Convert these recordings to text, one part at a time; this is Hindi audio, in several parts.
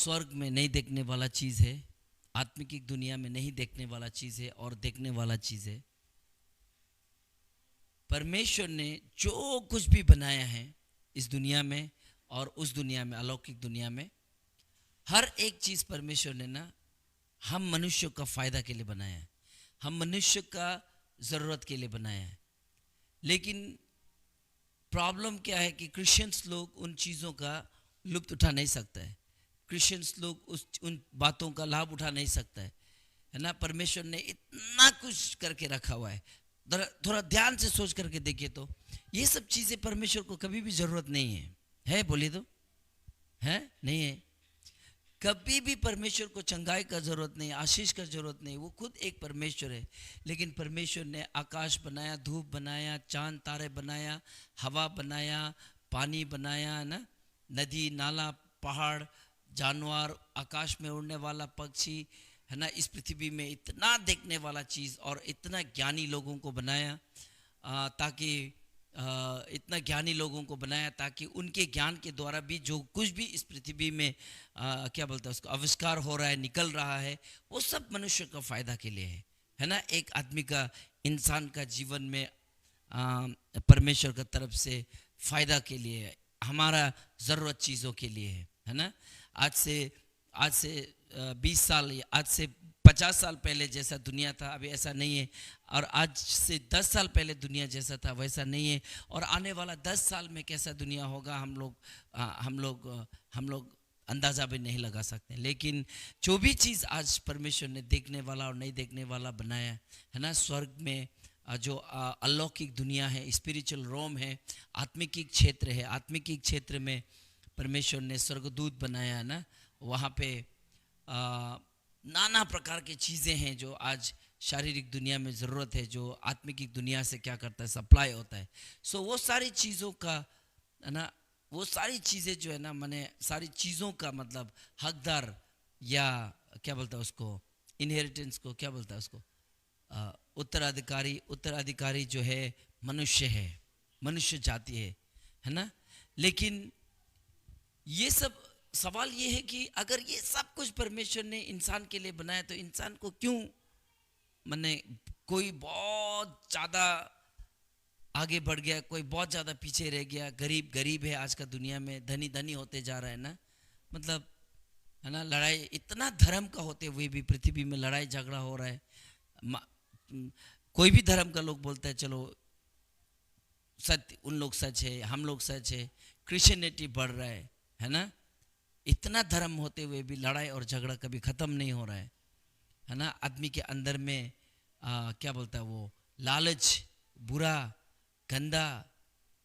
स्वर्ग में नहीं देखने वाला चीज़ है, आत्मिक दुनिया में नहीं देखने वाला चीज़ है और देखने वाला चीज़ है। परमेश्वर ने जो कुछ भी बनाया है इस दुनिया में और उस दुनिया में, अलौकिक दुनिया में, हर एक चीज़ परमेश्वर ने ना हम मनुष्य का फ़ायदा के लिए बनाया है, हम मनुष्य का ज़रूरत के लिए बनाया है। लेकिन प्रॉब्लम क्या है कि क्रिश्चियंस लोग उन चीज़ों का लुत्फ़ उठा नहीं सकता है, क्रिश्चियंस लोग उन बातों का लाभ उठा नहीं सकता है ना। परमेश्वर ने इतना कुछ करके रखा हुआ है, थोड़ा ध्यान से सोच करके देखिए तो ये सब चीज़ें परमेश्वर को कभी भी ज़रूरत नहीं है बोलिए तो है नहीं है। कभी भी परमेश्वर को चंगाई का ज़रूरत नहीं, आशीष का ज़रूरत नहीं, वो खुद एक परमेश्वर है। लेकिन परमेश्वर ने आकाश बनाया, धूप बनाया, चांद तारे बनाया, हवा बनाया, पानी बनाया ना, नदी नाला पहाड़ जानवर, आकाश में उड़ने वाला पक्षी है ना, इस पृथ्वी में इतना देखने वाला चीज़ और इतना ज्ञानी लोगों को बनाया ताकि इतना ज्ञानी लोगों को बनाया ताकि उनके ज्ञान के द्वारा भी जो कुछ भी इस पृथ्वी में क्या बोलते हैं उसको आविष्कार हो रहा है, निकल रहा है, वो सब मनुष्य का फ़ायदा के लिए है ना। एक आदमी का, इंसान का जीवन में परमेश्वर की तरफ से फ़ायदा के लिए है, हमारा ज़रूरत चीज़ों के लिए है ना। आज से 20 साल, आज से 50 साल पहले जैसा दुनिया था अभी ऐसा नहीं है, और आज से 10 साल पहले दुनिया जैसा था वैसा नहीं है, और आने वाला 10 साल में कैसा दुनिया होगा हम लोग अंदाज़ा भी नहीं लगा सकते। लेकिन जो भी चीज़ आज परमेश्वर ने देखने वाला और नहीं देखने वाला बनाया है ना, स्वर्ग में जो अलौकिक दुनिया है, स्पिरिचुअल रोम है, आत्मिक क्षेत्र है, आत्मिक क्षेत्र में परमेश्वर ने स्वर्गदूत बनाया है ना, वहाँ पे नाना प्रकार की चीज़ें हैं जो आज शारीरिक दुनिया में ज़रूरत है, जो आत्मिक दुनिया से क्या करता है, सप्लाई होता है। सो वो सारी चीज़ों का है ना, वो सारी चीज़ें जो है ना, मैंने सारी चीज़ों का मतलब हकदार या क्या बोलता है उसको, इनहेरिटेंस को क्या बोलता है उसको, उत्तराधिकारी जो है मनुष्य है, मनुष्य जाति है ना। लेकिन ये सब सवाल ये है कि अगर ये सब कुछ परमेश्वर ने इंसान के लिए बनाया तो इंसान को क्यों माने कोई बहुत ज़्यादा आगे बढ़ गया, कोई बहुत ज़्यादा पीछे रह गया, गरीब गरीब है आज का दुनिया में, धनी धनी होते जा रहा है ना। मतलब है ना, लड़ाई इतना धर्म का होते हुए भी पृथ्वी में लड़ाई झगड़ा हो रहा है। कोई भी धर्म का लोग बोलता है चलो सत्य, उन लोग सच है, हम लोग सच है, क्रिश्चियनिटी बढ़ रहा है ना। इतना धर्म होते हुए भी लड़ाई और झगड़ा कभी ख़त्म नहीं हो रहा है ना। आदमी के अंदर में क्या बोलता है वो लालच, बुरा, गंदा,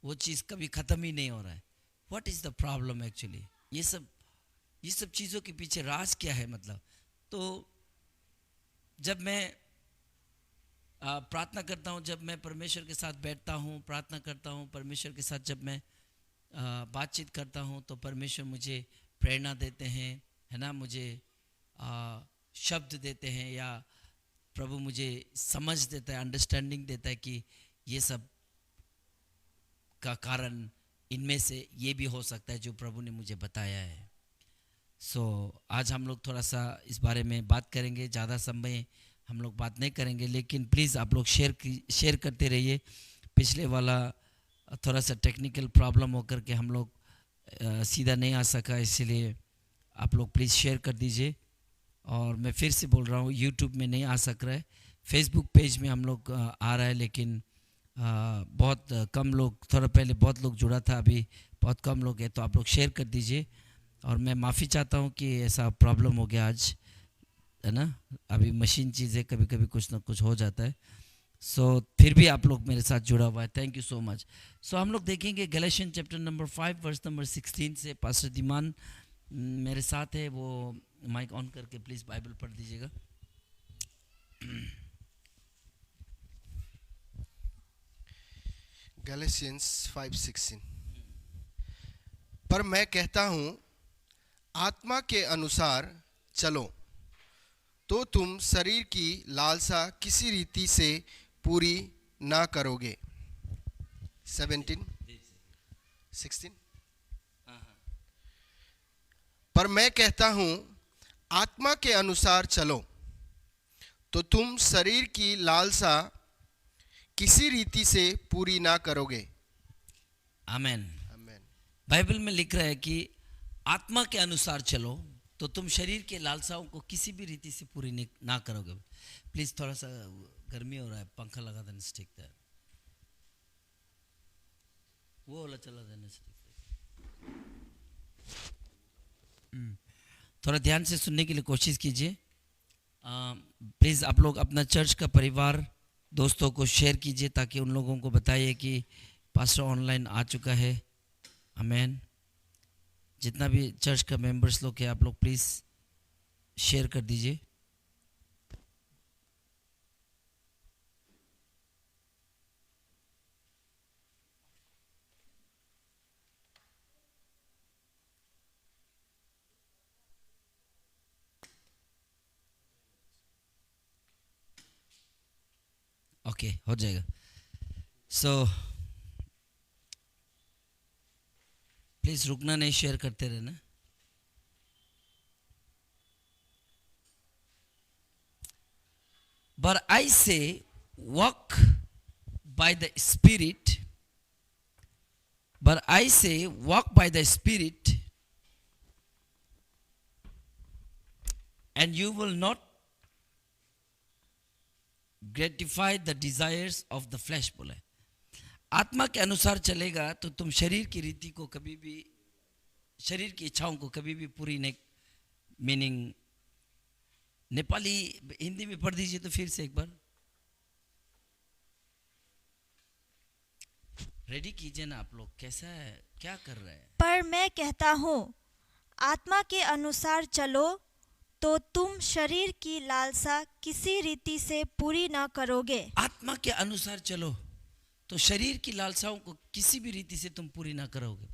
वो चीज़ कभी ख़त्म ही नहीं हो रहा है। What is the problem actually, ये सब चीज़ों के पीछे राज क्या है मतलब। तो जब मैं प्रार्थना करता हूँ, जब मैं परमेश्वर के साथ बैठता हूँ, प्रार्थना करता हूँ, परमेश्वर के साथ जब मैं बातचीत करता हूँ, तो परमेश्वर मुझे प्रेरणा देते हैं है ना, मुझे शब्द देते हैं, या प्रभु मुझे समझ देता है, अंडरस्टैंडिंग देता है कि ये सब का कारण इनमें से ये भी हो सकता है जो प्रभु ने मुझे बताया है। सो आज हम लोग थोड़ा सा इस बारे में बात करेंगे, ज़्यादा समय हम लोग बात नहीं करेंगे, लेकिन प्लीज़ आप लोग शेयर करते रहिए। पिछले वाला थोड़ा सा टेक्निकल प्रॉब्लम होकर के हम लोग सीधा नहीं आ सका, इसलिए आप लोग प्लीज़ शेयर कर दीजिए। और मैं फिर से बोल रहा हूँ, यूट्यूब में नहीं आ सक रहा है, फेसबुक पेज में हम लोग आ रहा है, लेकिन बहुत कम लोग, थोड़ा पहले बहुत लोग जुड़ा था, अभी बहुत कम लोग हैं, तो आप लोग शेयर कर दीजिए। और मैं माफ़ी चाहता हूँ कि ऐसा प्रॉब्लम हो गया आज है ना, अभी मशीन चीज़ें कभी कभी कुछ ना कुछ हो जाता है। सो फिर भी आप लोग मेरे साथ जुड़ा हुआ है, थैंक यू सो मच। सो हम लोग देखेंगे गैलेशियन चैप्टर नंबर 5 वर्स नंबर 16 से। पास्टर दीमान मेरे साथ है, वो माइक ऑन करके प्लीज़ बाइबल पढ़ दीजिएगा। गैलेशियंस 5:16। पर मैं कहता हूँ आत्मा के अनुसार चलो, तो तुम शरीर की लालसा किसी रीति से पूरी ना करोगे। 17 16। पर मैं कहता हूँ आत्मा के अनुसार चलो तो तुम शरीर की लालसा किसी रीति से पूरी ना करोगे। आमेन। आमीन। बाइबल में लिख रहा है कि आत्मा के अनुसार चलो तो तुम शरीर के लालसाओं को किसी भी रीति से पूरी ना करोगे। प्लीज थोड़ा सा गर्मी हो रहा है, पंखा लगा देना स्टिक है, वो वाला चला देना स्टिक। थोड़ा ध्यान से सुनने के लिए कोशिश कीजिए। प्लीज आप लोग अपना चर्च का परिवार दोस्तों को शेयर कीजिए ताकि उन लोगों को बताइए कि पास्टर ऑनलाइन आ चुका है। आमेन। जितना भी चर्च का मेंबर्स लोग हैं आप लोग प्लीज शेयर कर दीजिए। ओके हो जाएगा। सो प्लीज रुकना नहीं, शेयर करते रहना। But I say walk by the Spirit. But I say walk by the Spirit, and you will not gratify the desires of the flesh। बोला है आत्मा के अनुसार चलेगा तो तुम शरीर की रीति को कभी भी, शरीर की इच्छाओं को कभी भी पूरी नहीं। मीनिंग नेपाली हिंदी में पढ़ दीजिए तो फिर से एक बार। रेडी कीजिए ना आप लोग, कैसा है, क्या कर रहे हैं। पर मैं कहता हूँ आत्मा के अनुसार चलो तो तुम शरीर की लालसा किसी रीति से पूरी ना करोगे। आत्मा के अनुसार चलो तो शरीर की लालसाओं को किसी भी रीति से तुम पूरी ना करोगे।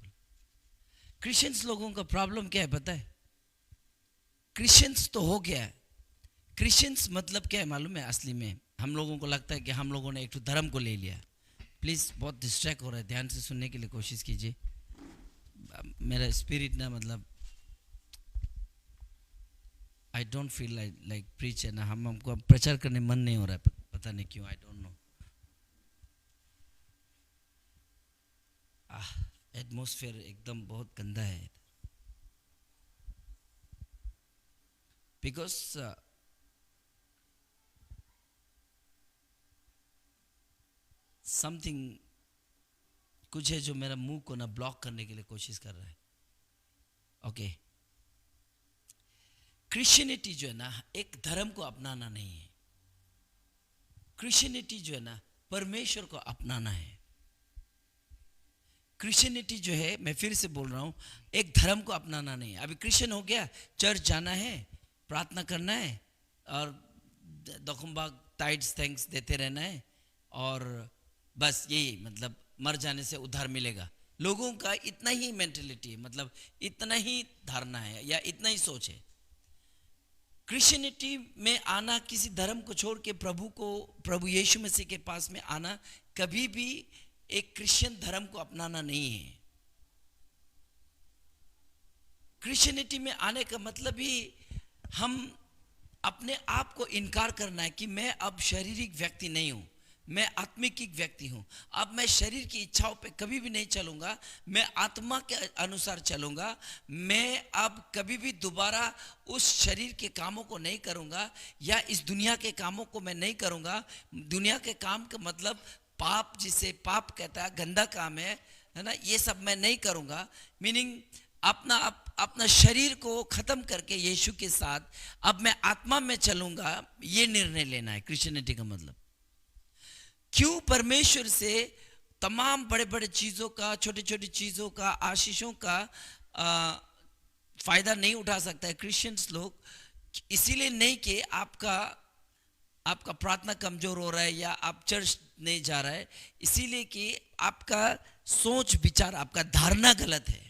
क्रिश्चियंस लोगों का प्रॉब्लम क्या है पता है? क्रिश्चियंस तो हो गया है, क्रिश्चियंस मतलब क्या है मालूम है? असली में हम लोगों को लगता है कि हम लोगों ने एक धर्म को ले लिया। प्लीज बहुत डिस्ट्रैक्ट हो रहा है, ध्यान से सुनने के लिए कोशिश कीजिए। मेरा स्पिरिट ना मतलब I don't feel like preach है ना, हमको प्रचार करने मन नहीं हो रहा है, पता नहीं क्यों, आई डोंट नो। एटमॉस्फेयर एकदम बहुत गंदा है बिकॉज समथिंग कुछ है जो मेरा मुंह को ना ब्लॉक करने के लिए कोशिश कर रहा है। ओके क्रिश्चियनिटी जो है ना एक धर्म को अपनाना नहीं है। क्रिश्चियनिटी जो है ना परमेश्वर को अपनाना है। क्रिश्चियनिटी जो है, मैं फिर से बोल रहा हूं, एक धर्म को अपनाना नहीं है। अभी क्रिश्चियन हो गया, चर्च जाना है, प्रार्थना करना है और दखुम्बा टाइड्स थैंक्स देते रहना है और बस यही, मतलब मर जाने से उद्धार मिलेगा। लोगों का इतना ही मेंटेलिटी है, मतलब इतना ही धारणा है या इतना ही सोच है। क्रिश्चियनिटी में आना, किसी धर्म को छोड़ के प्रभु यीशु मसीह के पास में आना कभी भी एक क्रिश्चियन धर्म को अपनाना नहीं है। क्रिश्चियनिटी में आने का मतलब ही हम अपने आप को इनकार करना है कि मैं अब शारीरिक व्यक्ति नहीं हूं, मैं आत्मिक व्यक्ति हूं। अब मैं शरीर की इच्छाओं पे कभी भी नहीं चलूंगा, मैं आत्मा के अनुसार चलूंगा। मैं अब कभी भी दोबारा उस शरीर के कामों को नहीं करूंगा या इस दुनिया के कामों को मैं नहीं करूंगा। दुनिया के काम का मतलब पाप, जिसे पाप कहता है, गंदा काम है ना, ये सब मैं नहीं करूंगा। मीनिंग अपना शरीर को खत्म करके यीशु के साथ अब मैं आत्मा में चलूंगा, ये निर्णय लेना है क्रिश्चियनिटी का मतलब। क्यों परमेश्वर से तमाम बड़े बड़े चीजों का, छोटी छोटी चीजों का, आशीषों का फायदा नहीं उठा सकता है क्रिश्चियंस लोग? इसीलिए नहीं कि आपका प्रार्थना कमजोर हो रहा है या आप चर्च नहीं जा रहा है, इसीलिए कि आपका सोच विचार, आपका धारणा गलत है।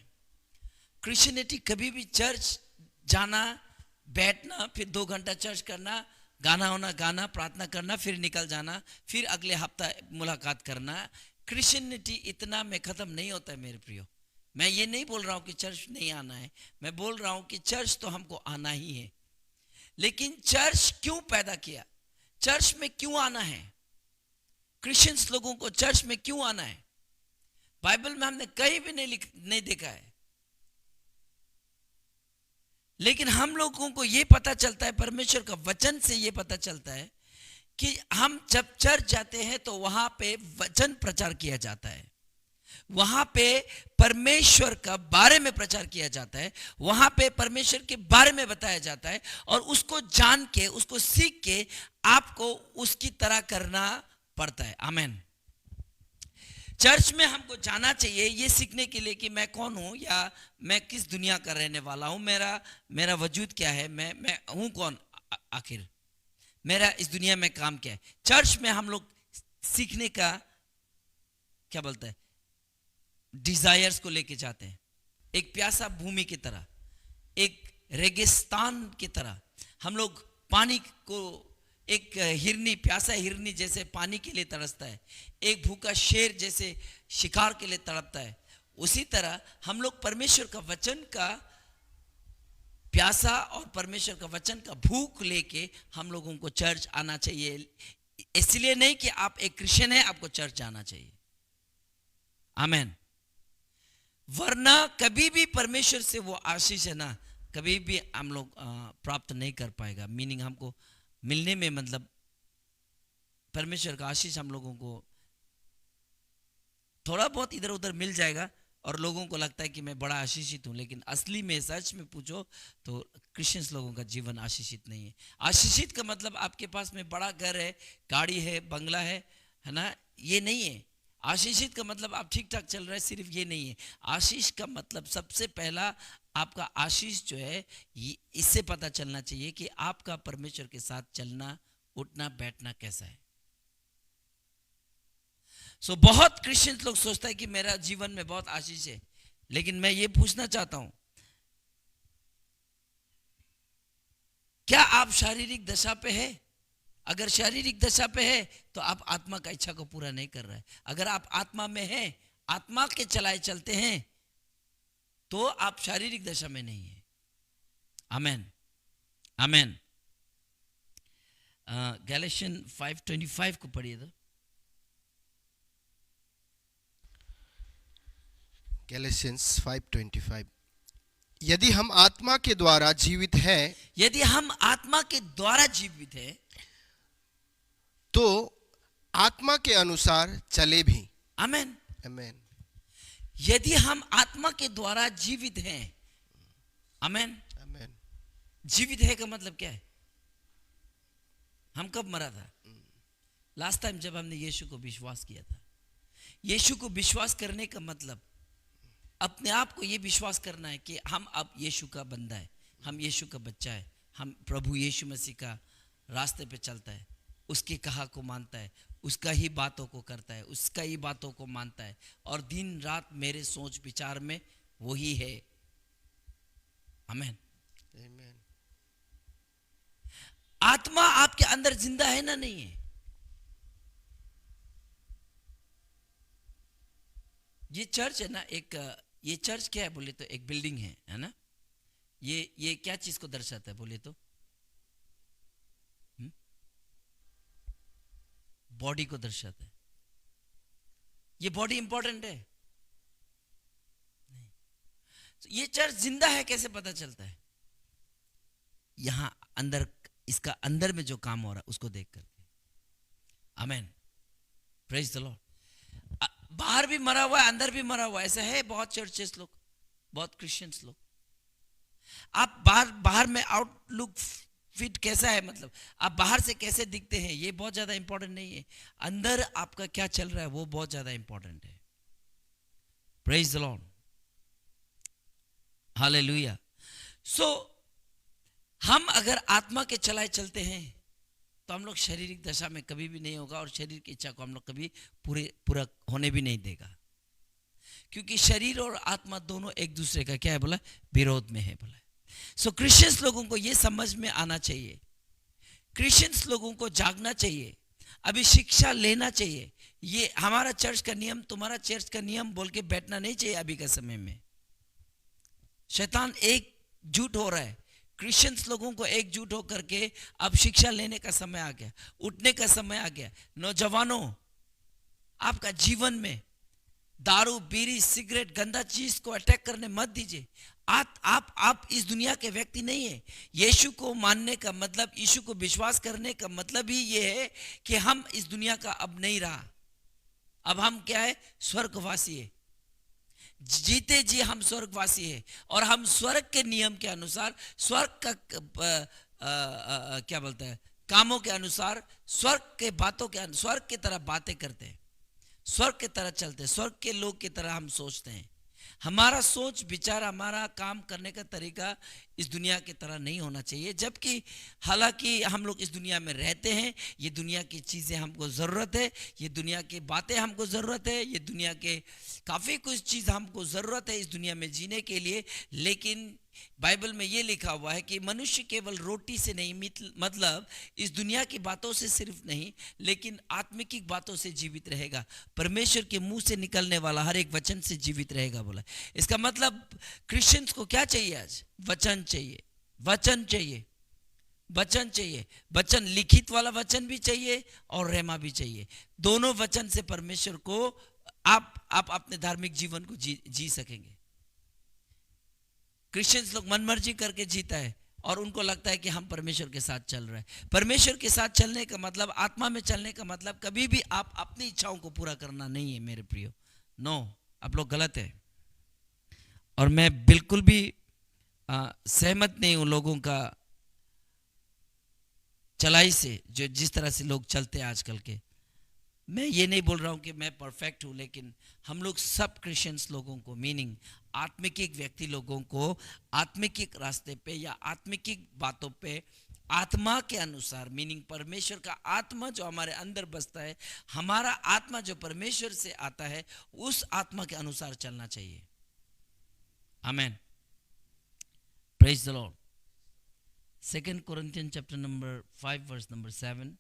क्रिश्चियनिटी कभी भी चर्च जाना, बैठना, फिर 2 घंटा चर्च करना, गाना होना गाना, प्रार्थना करना, फिर निकल जाना, फिर अगले हफ्ता मुलाकात करना, क्रिश्चियनिटी इतना में खत्म नहीं होता है मेरे प्रियो। मैं ये नहीं बोल रहा हूं कि चर्च नहीं आना है, मैं बोल रहा हूं कि चर्च तो हमको आना ही है। लेकिन चर्च क्यों पैदा किया, चर्च में क्यों आना है, क्रिश्चियंस लोगों को चर्च में क्यों आना है? बाइबल में हमने कहीं भी नहीं देखा है। लेकिन हम लोगों को यह पता चलता है, परमेश्वर का वचन से यह पता चलता है कि हम जब चर्च जाते हैं तो वहां पे वचन प्रचार किया जाता है, वहां पे परमेश्वर का बारे में प्रचार किया जाता है, वहां पे परमेश्वर के बारे में बताया जाता है, और उसको जान के, उसको सीख के आपको उसकी तरह करना पड़ता है। आमेन। चर्च में हमको जाना चाहिए ये सीखने के लिए कि मैं कौन हूं, या मैं किस दुनिया का रहने वाला हूं, मेरा वजूद क्या है, मैं हूं कौन आखिर, मेरा इस दुनिया में काम क्या है। चर्च में हम लोग सीखने का क्या बोलते हैं, डिजायर्स को लेके जाते हैं। एक प्यासा भूमि की तरह, एक रेगिस्तान की तरह हम लोग पानी को, एक हिरनी, प्यासा हिरनी जैसे पानी के लिए तरसता है, एक भूखा शेर जैसे शिकार के लिए तड़पता है, उसी तरह हम लोग परमेश्वर का वचन का प्यासा और परमेश्वर का वचन का भूख लेके हम लोगों को चर्च आना चाहिए। इसलिए नहीं कि आप एक क्रिश्चियन है आपको चर्च जाना चाहिए। आमेन। वरना कभी भी परमेश्वर से वो आशीष है ना, कभी भी हम लोग प्राप्त नहीं कर पाएगा। मीनिंग हमको मिलने में, मतलब परमेश्वर का आशीष हम लोगों को थोड़ा बहुत इधर उधर मिल जाएगा और लोगों को लगता है कि मैं बड़ा आशीषित हूं, लेकिन असली में सच में पूछो तो क्रिश्चियंस लोगों का जीवन आशीषित नहीं है। आशीषित का मतलब आपके पास में बड़ा घर है, गाड़ी है, बंगला है ना, ये नहीं है। आशीषित का मतलब आप ठीक ठाक चल रहे हैं, सिर्फ ये नहीं है। आशीष का मतलब सबसे पहला आपका आशीष जो है, इससे पता चलना चाहिए कि आपका परमेश्वर के साथ चलना, उठना, बैठना कैसा है। बहुत क्रिश्चियन लोग सोचता है कि मेरा जीवन में बहुत आशीष है, लेकिन मैं ये पूछना चाहता हूं, क्या आप शारीरिक दशा पे है? अगर शारीरिक दशा पे है तो आप आत्मा का इच्छा को पूरा नहीं कर रहा है। अगर आप आत्मा में हैं, आत्मा के चलाए चलते हैं, तो आप शारीरिक दशा में नहीं है। आमेन, आमेन। गैलेशियन 5:25 को पढ़िए तो। गैलेशियंस 5:25, यदि हम आत्मा के द्वारा जीवित हैं, यदि हम आत्मा के द्वारा जीवित हैं, तो आत्मा के अनुसार चले भी। आमेन, आमेन। यदि हम आत्मा के द्वारा जीवित हैं, आमेन, आमेन। जीवित है का मतलब क्या है? हम कब मरा था? लास्ट टाइम जब हमने यीशु को विश्वास किया था। यीशु को विश्वास करने का मतलब अपने आप को यह विश्वास करना है कि हम अब यीशु का बंदा है, हम यीशु का बच्चा है, हम प्रभु यीशु मसीह का रास्ते पे चलता है, उसके कहा को मानता है, उसका ही बातों को करता है, उसका ही बातों को मानता है, और दिन रात मेरे सोच विचार में वही है। आमेन, आमेन। आत्मा आपके अंदर जिंदा है ना, नहीं है? ये चर्च है ना, एक ये चर्च क्या है बोले तो एक बिल्डिंग है ना। ये क्या चीज को दर्शाता है बोले तो? बॉडी को दर्शाता है। ये बॉडी इंपॉर्टेंट है नहीं। तो ये चर्च जिंदा है कैसे पता चलता है? यहां अंदर, इसका अंदर में जो काम हो रहा है उसको देख करके। आमेन, प्रेज द लॉर्ड। बाहर भी मरा हुआ है, अंदर भी मरा हुआ है, ऐसा है बहुत चर्चेस लोग, बहुत क्रिश्चियंस लोग। आप बाहर में आउटलुक फिट कैसा है, मतलब आप बाहर से कैसे दिखते हैं, ये बहुत ज्यादा इंपॉर्टेंट नहीं है। अंदर आपका क्या चल रहा है वो बहुत ज्यादा इंपॉर्टेंट है। Praise the lord, hallelujah. So हम अगर आत्मा के चलाए चलते हैं तो हम लोग शारीरिक दशा में कभी भी नहीं होगा, और शरीर की इच्छा को हम लोग कभी पूरा होने भी नहीं देगा, क्योंकि शरीर और आत्मा दोनों एक दूसरे का क्या है बोला, विरोध में है बोला। सो क्रिश्चियंस लोगों को ये समझ में आना चाहिए, क्रिश्चियंस लोगों को जागना चाहिए, अभी शिक्षा लेना चाहिए। ये हमारा चर्च का नियम, तुम्हारा चर्च का नियम बोल के बैठना नहीं चाहिए अभी के समय में। शैतान एकजुट हो रहा है, क्रिश्चियंस लोगों को एकजुट होकर के अब शिक्षा लेने का समय आ गया, उठने का समय आ गया। नौजवानों, आपका जीवन में दारू, बीड़ी, सिगरेट, गंदा चीज को अटैक करने मत दीजिए। आप इस दुनिया के व्यक्ति नहीं है। यीशु को मानने का मतलब, यीशु को विश्वास करने का मतलब ही ये है कि हम इस दुनिया का अब नहीं रहा, अब हम क्या है, स्वर्गवासी है। जीते जी हम स्वर्गवासी है, और हम स्वर्ग के नियम के अनुसार, स्वर्ग का क्या बोलते हैं, कामों के अनुसार, स्वर्ग के बातों के, स्वर्ग की तरह बातें करते हैं, स्वर्ग की तरह चलते हैं, स्वर्ग के लोग की तरह हम सोचते हैं। हमारा सोच विचार, हमारा काम करने का तरीका इस दुनिया की तरह नहीं होना चाहिए। जबकि हालांकि हम लोग इस दुनिया में रहते हैं, ये दुनिया की चीज़ें हमको ज़रूरत है, ये दुनिया की बातें हमको ज़रूरत है, ये दुनिया के काफ़ी कुछ चीज़ हमको ज़रूरत है इस दुनिया में जीने के लिए। लेकिन बाइबल में ये लिखा हुआ है कि मनुष्य केवल रोटी से नहीं, मतलब इस दुनिया की बातों से सिर्फ नहीं, लेकिन आत्मिक बातों से जीवित रहेगा। परमेश्वर के मुंह से निकलने वाला हर एक वचन से जीवित रहेगा बोला। इसका मतलब क्रिश्चियंस को क्या चाहिए आज? वचन चाहिए, वचन चाहिए, वचन चाहिए। वचन, लिखित वाला वचन भी चाहिए और रेमा भी चाहिए। दोनों वचन से परमेश्वर को आप अपने धार्मिक जीवन को जी सकेंगे। क्रिश्चियंस लोग मनमर्जी करके जीता है और उनको लगता है कि हम परमेश्वर के साथ चल रहे हैं। परमेश्वर के साथ चलने का मतलब, आत्मा में चलने का मतलब कभी भी आप अपनी इच्छाओं को पूरा करना नहीं है मेरे प्रियो। नो, आप लोग गलत है। और मैं बिल्कुल भी सहमत नहीं हूं लोगों का चलाई से, जो जिस तरह से लोग चलते हैं आजकल के। मैं ये नहीं बोल रहा हूँ कि मैं परफेक्ट हूँ, लेकिन हम लोग सब क्रिश्चियंस लोगों को, मीनिंग आत्मिक व्यक्ति लोगों को, आत्मिक रास्ते पे या आत्मिक बातों पे आत्मा के अनुसार, मीनिंग परमेश्वर का आत्मा जो हमारे अंदर बसता है, हमारा आत्मा जो परमेश्वर से आता है, उस आत्मा के अनुसार चलना चाहिए। Amen, praise the lord. 2 Corinthians chapter number 5 verse number 7.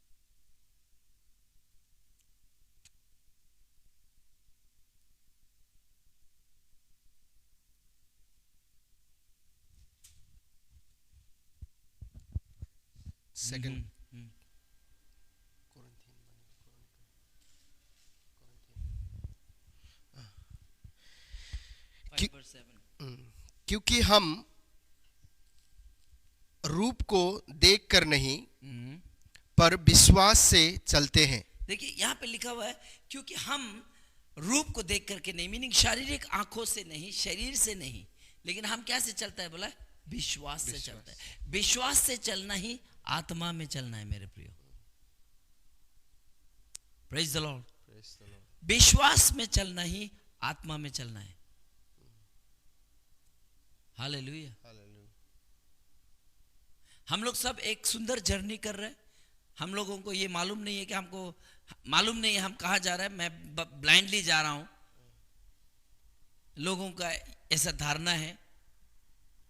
Second क्योंकि हम रूप को देखकर नहीं पर विश्वास से चलते हैं। देखिए यहाँ पे लिखा हुआ है, क्योंकि हम रूप को देख करके नहीं, मीनिंग शारीरिक आंखों से नहीं, शरीर से नहीं, लेकिन हम क्या से चलता है बोला? विश्वास से चलता है। विश्वास से चलना ही आत्मा में चलना है मेरे प्रियो। Praise the Lord. विश्वास में चलना ही आत्मा में चलना है। हालेलुया। हम लोग सब एक सुंदर जर्नी कर रहे हैं। हम लोगों को ये मालूम नहीं है कि हमको मालूम नहीं है हम कहाँ जा रहे हैं। मैं ब्लाइंडली जा रहा हूँ, लोगों का ऐसा धारणा है,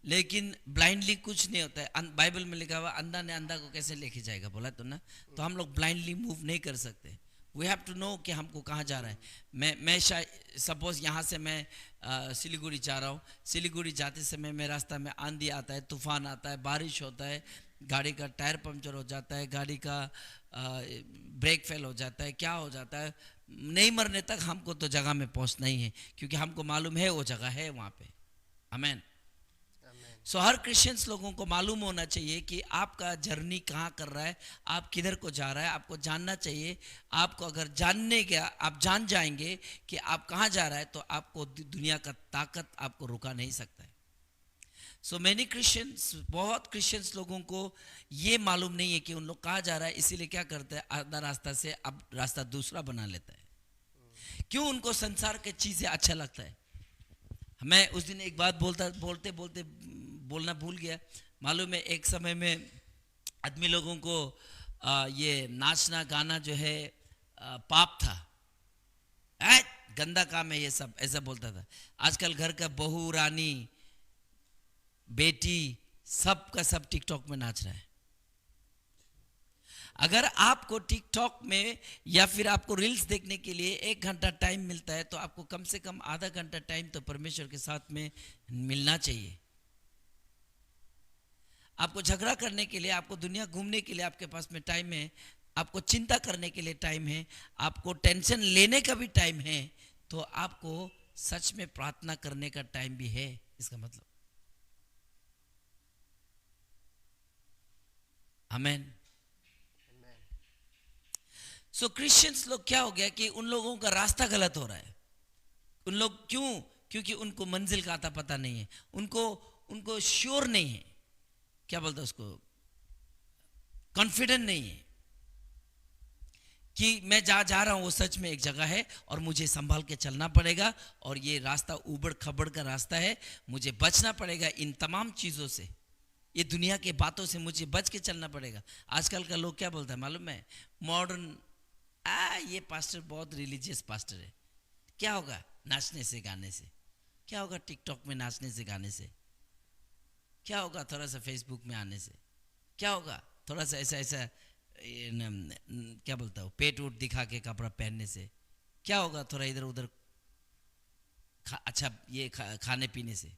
लेकिन ब्लाइंडली कुछ नहीं होता है। बाइबल में लिखा हुआ अंधा ने अंधा को कैसे लेके जाएगा बोला तो ना। तो हम लोग ब्लाइंडली मूव नहीं कर सकते। वी हैव टू नो कि हमको कहाँ जा रहा है। मैं सपोज यहाँ से मैं सिलीगुड़ी जा रहा हूँ। सिलीगुड़ी जाते समय मेरे रास्ता में आंधी आता है, तूफान आता है, बारिश होता है, गाड़ी का टायर पंचर हो जाता है, गाड़ी का ब्रेक फेल हो जाता है, क्या हो जाता है, नहीं मरने तक हमको तो जगह में पहुँचना ही है, क्योंकि हमको मालूम है वो जगह है वहाँ पे। आमेन। सो हर क्रिश्चियंस लोगों को मालूम होना चाहिए कि आपका जर्नी कहाँ कर रहा है, आप किधर को जा रहा है, आपको जानना चाहिए। आपको अगर जानने का आप जान जाएंगे कि आप कहाँ जा रहा है, तो आपको दुनिया का ताकत आपको रुका नहीं सकता है। सो मैनी क्रिश्चियंस, बहुत क्रिश्चियंस लोगों को ये मालूम नहीं है कि उन लोग कहाँ जा रहा है, इसीलिए क्या करते हैं, आधा रास्ता से अब रास्ता दूसरा बना लेता है। क्यों? उनको संसार के चीज़ें अच्छा लगता है। मैं उस दिन एक बात बोलते बोलना भूल गया। मालूम है एक समय में आदमी लोगों को ये नाचना गाना जो है पाप था, गंदा काम है ये सब, ऐसा बोलता था। आजकल घर का बहू, रानी, बेटी सब का सब टिकटॉक में नाच रहा है। अगर आपको टिकटॉक में या फिर आपको रील्स देखने के लिए 1 घंटा टाइम मिलता है, तो आपको कम से कम आधा घंटा टाइम तो परमेश्वर के साथ में मिलना चाहिए। आपको झगड़ा करने के लिए, आपको दुनिया घूमने के लिए आपके पास में टाइम है, आपको चिंता करने के लिए टाइम है, आपको टेंशन लेने का भी टाइम है, तो आपको सच में प्रार्थना करने का टाइम भी है। इसका मतलब आमेन। सो क्रिश्चियंस लोग क्या हो गया कि उन लोगों का रास्ता गलत हो रहा है। उन लोग क्यों? क्योंकि उनको मंजिल का आता पता नहीं है, उनको श्योर नहीं है, क्या बोलते हैं उसको, कॉन्फिडेंट नहीं है कि मैं जा रहा हूं वो सच में एक जगह है और मुझे संभाल के चलना पड़ेगा, और ये रास्ता उबड़ खबड़ का रास्ता है, मुझे बचना पड़ेगा इन तमाम चीज़ों से, ये दुनिया के बातों से मुझे बच के चलना पड़ेगा। आजकल का लोग क्या बोलता है मालूम है? मॉडर्न, ये पास्टर बहुत रिलीजियस पास्टर है। क्या होगा नाचने से गाने से? क्या होगा टिकटॉक में नाचने से गाने से? क्या होगा थोड़ा सा फेसबुक में आने से? क्या होगा थोड़ा सा ऐसा क्या बोलता हूँ, पेट उट दिखा के कपड़ा पहनने से? क्या होगा थोड़ा इधर उधर अच्छा ये खाने पीने से?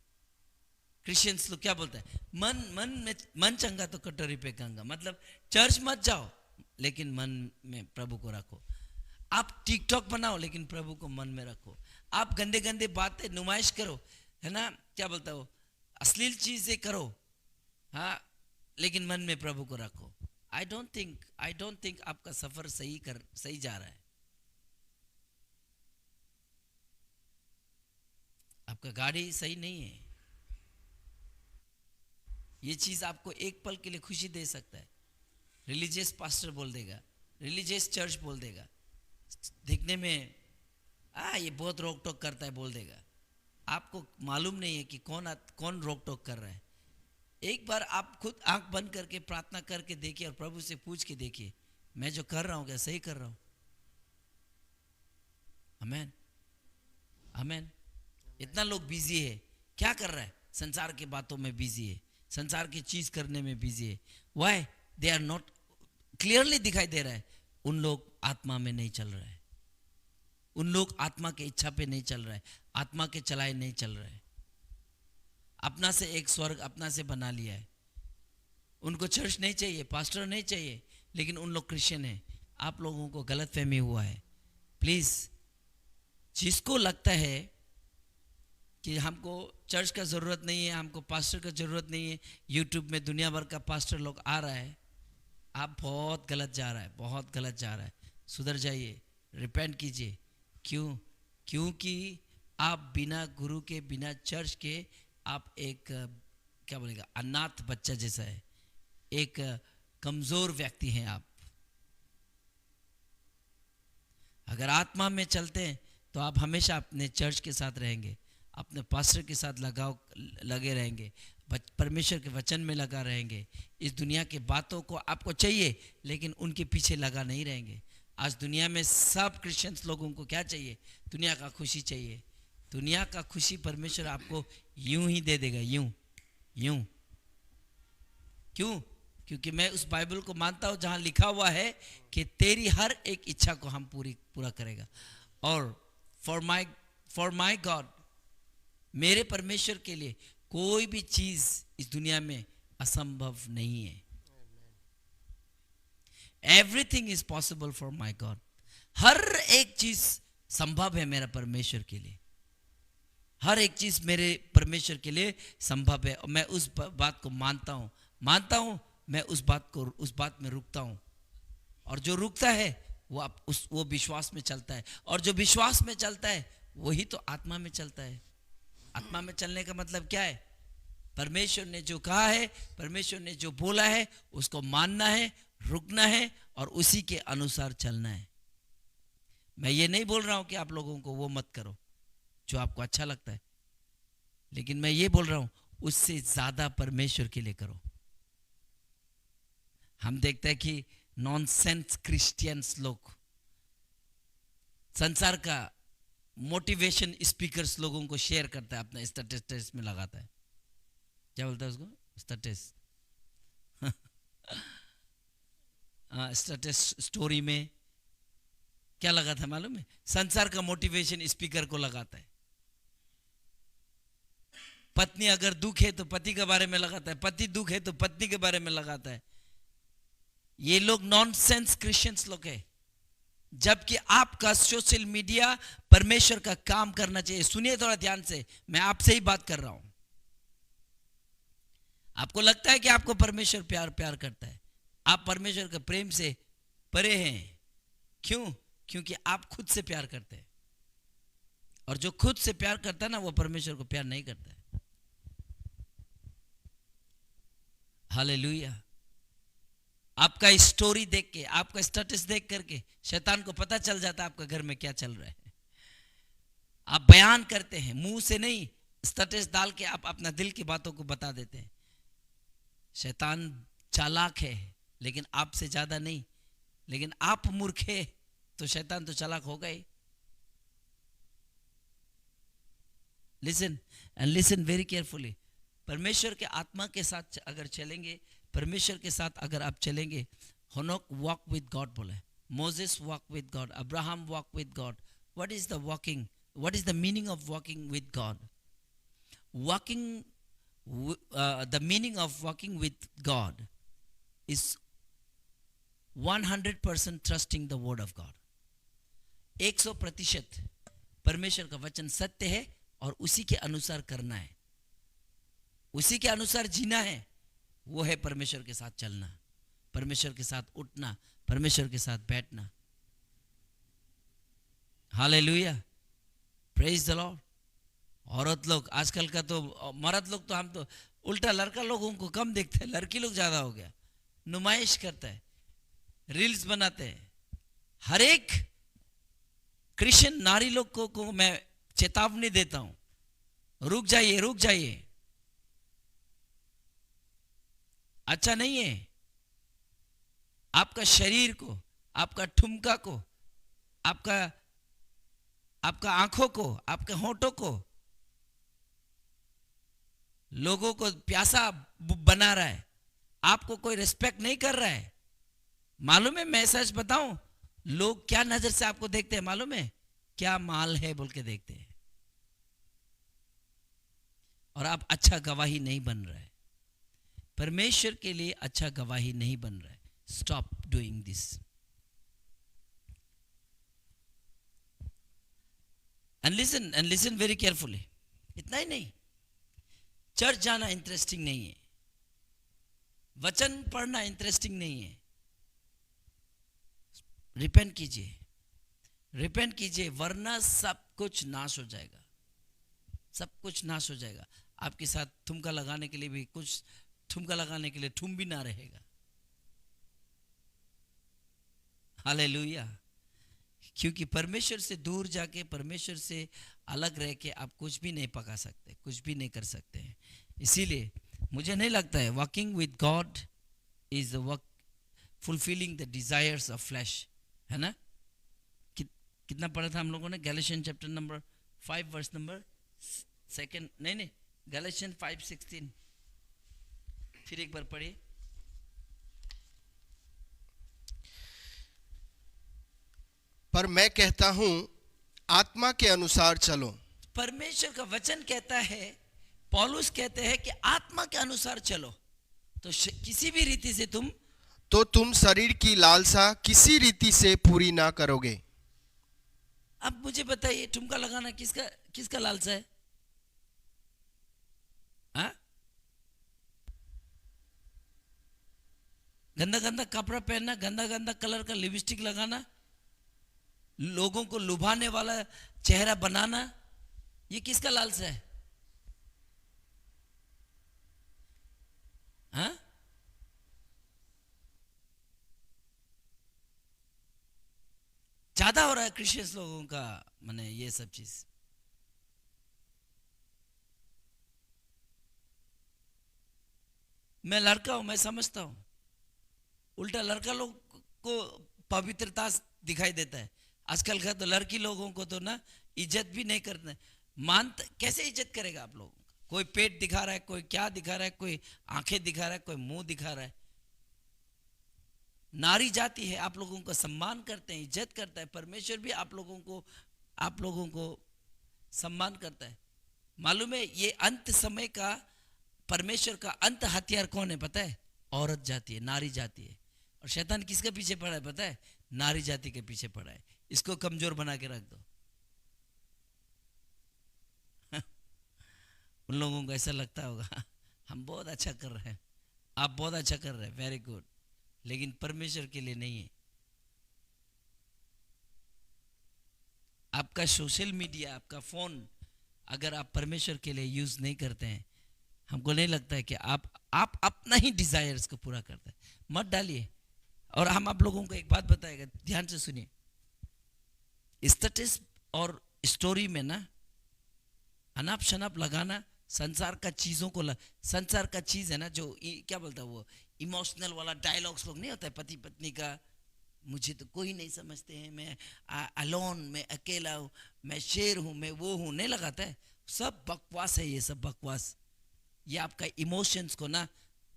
क्रिश्चियंस लोग क्या बोलते हैं? मन चंगा तो कटोरी पे गंगा, मतलब चर्च मत जाओ लेकिन मन में प्रभु को रखो। आप टिकटॉक बनाओ लेकिन प्रभु को मन में रखो। आप गंदे गंदे बातें नुमाइश करो, है ना, क्या बोलता हो, अश्लील चीजें करो, हाँ, लेकिन मन में प्रभु को रखो। आई डोंट थिंक आपका सफर सही जा रहा है। आपका गाड़ी सही नहीं है। ये चीज आपको एक पल के लिए खुशी दे सकता है। रिलीजियस पास्टर बोल देगा, रिलीजियस चर्च बोल देगा, दिखने में ये बहुत रोक टोक करता है बोल देगा। आपको मालूम नहीं है कि कौन रोक टोक कर रहा है। एक बार आप खुद आंख बंद करके प्रार्थना करके देखिए और प्रभु से पूछ के देखिए, मैं जो कर रहा हूं क्या सही कर रहा हूं? आमेन, आमेन। इतना लोग बिजी है, क्या कर रहा है? संसार की बातों में बिजी है, संसार की चीज करने में बिजी है। Why? They are not clearly दिखाई दे रहा है उन लोग आत्मा में नहीं चल रहा है, उन लोग आत्मा के इच्छा पे नहीं चल रहा है, आत्मा के चलाए नहीं चल रहा है। अपना से एक स्वर्ग अपना से बना लिया है। उनको चर्च नहीं चाहिए, पास्टर नहीं चाहिए, लेकिन उन लोग क्रिश्चियन है। आप लोगों को गलत फहमी हुआ है। प्लीज, जिसको लगता है कि हमको चर्च का जरूरत नहीं है, हमको पास्टर का जरूरत नहीं है, यूट्यूब में दुनिया भर का पास्टर लोग आ रहा है, आप बहुत गलत जा रहा है, बहुत गलत जा रहा है। सुधर जाइए, रिपेंट कीजिए। क्यों? क्योंकि आप बिना गुरु के, बिना चर्च के, आप एक क्या बोलेगा, अनाथ बच्चा जैसा है, एक कमजोर व्यक्ति हैं आप। अगर आत्मा में चलते हैं तो आप हमेशा अपने चर्च के साथ रहेंगे, अपने पास्टर के साथ लगे रहेंगे, परमेश्वर के वचन में लगा रहेंगे। इस दुनिया के बातों को आपको चाहिए लेकिन उनके पीछे लगा नहीं रहेंगे। आज दुनिया में सब क्रिश्चियंस लोगों को क्या चाहिए? दुनिया का खुशी चाहिए। दुनिया का खुशी परमेश्वर आपको यूं ही दे देगा, यूं। क्यों? क्योंकि मैं उस बाइबल को मानता हूं जहां लिखा हुआ है कि तेरी हर एक इच्छा को हम पूरा करेगा। और फॉर माई गॉड, मेरे परमेश्वर के लिए कोई भी चीज इस दुनिया में असंभव नहीं है। Everything is possible for my God. हर एक चीज संभव है मेरा परमेश्वर के लिए। हर एक चीज मेरे परमेश्वर के लिए संभव है, और मैं उस बात को मानता हूं। मैं उस बात में रुकता हूं। और जो रुकता है वो विश्वास में चलता है, और जो विश्वास में चलता है वही तो आत्मा में चलता है। आत्मा में चलने का मतलब क्या है? परमेश्वर ने जो कहा है, परमेश्वर ने जो बोला है, उसको मानना है, रुकना है और उसी के अनुसार चलना है। मैं ये नहीं बोल रहा हूं कि आप लोगों को वो मत करो जो आपको अच्छा लगता है, लेकिन मैं ये बोल रहा हूं उससे ज्यादा परमेश्वर के लिए करो। हम देखते हैं कि नॉनसेंस क्रिश्चियंस लोग, संसार का मोटिवेशन स्पीकर्स लोगों को शेयर करता है, अपना स्टेटस में लगाता है। क्या बोलता है उसको? स्टेटस स्टेटस स्टोरी में क्या लगाता है मालूम है? संसार का मोटिवेशन स्पीकर को लगाता है। पत्नी अगर दुख है तो पति के बारे में लगाता है, पति दुख है तो पत्नी के बारे में लगाता है। ये लोग नॉनसेंस क्रिश्चियंस लोग हैं। जबकि आपका सोशल मीडिया परमेश्वर का काम करना चाहिए। सुनिए थोड़ा ध्यान से, मैं आपसे ही बात कर रहा हूं। आपको लगता है कि आपको परमेश्वर प्यार करता है, आप परमेश्वर के प्रेम से परे हैं। क्यों? क्योंकि आप खुद से प्यार करते हैं, और जो खुद से प्यार करता है ना, वो परमेश्वर को प्यार नहीं करता है। हालेलुया। आपका स्टोरी देख के, आपका स्टेटस देख करके शैतान को पता चल जाता है आपका घर में क्या चल रहा है। आप बयान करते हैं, मुंह से नहीं, स्टेटस डाल के आप अपना दिल की बातों को बता देते हैं। शैतान चालाक है, लेकिन आपसे ज्यादा नहीं। लेकिन आप मूर्ख है तो शैतान तो चालाक होगा ही। Listen and listen very carefully. परमेश्वर के आत्मा के साथ अगर चलेंगे, परमेश्वर के साथ अगर आप चलेंगे, हनोक वॉक विद गॉड बोला है, Moses walk with God, Abraham walk with God. What is the walking, what is the meaning of walking with God? Walking, the meaning of walking with God is 100% trusting the word of God. 100% परमेश्वर का वचन सत्य है और उसी के अनुसार करना है, उसी के अनुसार जीना है। वो है परमेश्वर के साथ चलना, परमेश्वर के साथ उठना, परमेश्वर के साथ बैठना। Hallelujah, praise the Lord. औरत लोग आजकल का तो, मर्द लोग तो, हम तो उल्टा लड़का लोगों को कम देखते हैं, लड़की लोग ज्यादा हो गया। नुमाइश करता है, रील्स बनाते हैं। हर एक क्रिश्चियन नारी लोग को मैं चेतावनी देता हूं, रुक जाइए, रुक जाइए, अच्छा नहीं है। आपका शरीर को, आपका ठुमका को, आपका आंखों को, आपके होठों को लोगों को प्यासा बना रहा है, आपको कोई रिस्पेक्ट नहीं कर रहा है। मालूम है, मैं सच बताऊं, लोग क्या नजर से आपको देखते हैं मालूम है? क्या माल है बोल के देखते हैं, और आप अच्छा गवाही नहीं बन रहा है, परमेश्वर के लिए अच्छा गवाही नहीं बन रहा है। Stop doing this. And listen very carefully. इतना ही नहीं, चर्च जाना इंटरेस्टिंग नहीं है, वचन पढ़ना इंटरेस्टिंग नहीं है। रिपेंट कीजिए, रिपेंट कीजिए, वरना सब कुछ नाश हो जाएगा, सब कुछ नाश हो जाएगा। आपके साथ ठुमका लगाने के लिए भी कुछ, ठुमका लगाने के लिए ठुम भी ना रहेगा। हालेलुया। क्योंकि परमेश्वर से दूर जाके, परमेश्वर से अलग रह के आप कुछ भी नहीं पका सकते, कुछ भी नहीं कर सकते हैं। इसीलिए मुझे नहीं लगता है walking with God is work fulfilling the desires of flash, है ना? कितना पढ़ा था हम लोगों ने? गैलेशियन चैप्टर नंबर 5 वर्स नंबर 2, नहीं, गैलेशियन 5:16। फिर एक बार पढ़िए। पर मैं कहता हूं, आत्मा के अनुसार चलो। परमेश्वर का वचन कहता है, पौलुस कहते हैं कि आत्मा के अनुसार चलो, तो किसी भी रीति से तुम शरीर की लालसा किसी रीति से पूरी ना करोगे। अब मुझे बताइए, ठुमका लगाना किसका लालसा है? हाँ? गंदा गंदा कपड़ा पहनना, गंदा गंदा कलर का लिपस्टिक लगाना, लोगों को लुभाने वाला चेहरा बनाना, ये किसका लालसा है? हाँ? ज्यादा हो रहा है क्रिश्चियंस लोगों का, माने ये सब चीज। मैं लड़का हूं, मैं समझता हूं। उल्टा लड़का लोग को पवित्रता दिखाई देता है। आजकल का तो लड़की लोगों को तो ना इज्जत भी नहीं करना, मानता कैसे इज्जत करेगा आप लोगों का? कोई पेट दिखा रहा है, कोई क्या दिखा रहा है, कोई आंखें दिखा रहा है, कोई मुंह दिखा रहा है। नारी जाति है, आप लोगों का सम्मान करते हैं, इज्जत करता है। परमेश्वर भी आप लोगों को सम्मान करता है। मालूम है ये अंत समय का परमेश्वर का अंत हथियार कौन है पता है? औरत जाति है, नारी जाति है। और शैतान किसके पीछे पड़ा है पता है? नारी जाति के पीछे पड़ा है। इसको कमजोर बना के रख दो। उन लोगों को ऐसा लगता होगा हम बहुत अच्छा कर रहे हैं, आप बहुत अच्छा कर रहे हैं, वेरी गुड, लेकिन परमेश्वर के लिए नहीं है। आपका सोशल मीडिया, आपका फोन अगर आप परमेश्वर के लिए यूज नहीं करते हैं, हमको नहीं लगता है कि आप अपना ही डिजायर्स को पूरा करते हैं। मत डालिए। और हम आप लोगों को एक बात बताएगा, ध्यान से सुनिए। स्टेटस और स्टोरी में ना अनाप शनाप लगाना, संसार का चीजों को संसार का चीज है ना, जो क्या बोलता है वो इमोशनल वाला डायलॉग्स लोग नहीं होता है पति पत्नी का, मुझे तो कोई नहीं समझते हैं, मैं अलोन, मैं अकेला हूँ, मैं शेर हूँ, मैं वो हूँ, नहीं लगाता है। सब बकवास है, ये सब बकवास। ये आपका इमोशंस को ना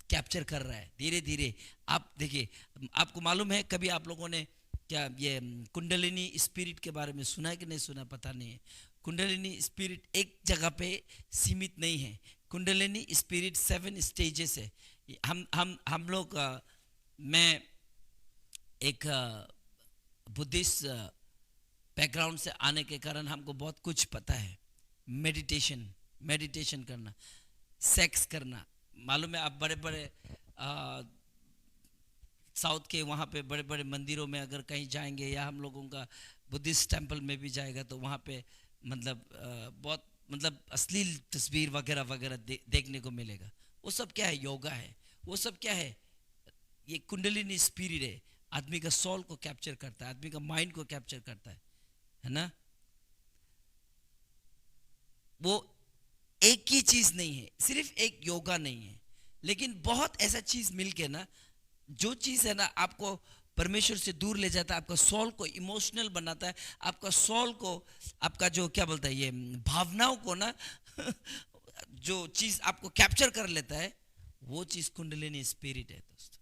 कैप्चर कर रहा है धीरे धीरे। आप देखिए, आपको मालूम है कभी आप लोगों ने क्या ये कुंडलिनी स्पिरिट के बारे में सुना है कि नहीं सुना पता नहीं है। कुंडलिनी स्पिरिट एक जगह पे सीमित नहीं है। कुंडलिनी स्पिरिट 7 स्टेजेस है। हम लोग मैं एक बुद्धिस्ट बैकग्राउंड से आने के कारण हमको बहुत कुछ पता है। मेडिटेशन करना, सेक्स करना, मालूम है आप बड़े बड़े साउथ के वहाँ पे बड़े बड़े मंदिरों में अगर कहीं जाएंगे, या हम लोगों का बुद्धिस्ट टेम्पल में भी जाएगा, तो वहाँ पे मतलब बहुत मतलब अश्लील तस्वीर वगैरह वगैरह देखने को मिलेगा। वो सब क्या है? योगा है। वो सब क्या है? ये कुंडलिनी स्पिरिट है। आदमी का सोल को कैप्चर करता है, आदमी का माइंड को कैप्चर करता है ना। वो एक ही चीज नहीं है, सिर्फ एक योगा नहीं है, लेकिन बहुत ऐसा चीज मिलके ना, जो चीज है ना आपको परमेश्वर से दूर ले जाता है, आपका सोल को इमोशनल बनाता है, आपका सोल को, आपका जो क्या बोलता है ये भावनाओं को ना जो चीज आपको कैप्चर कर लेता है, वो चीज कुंडलिनी स्पिरिट है दोस्तों।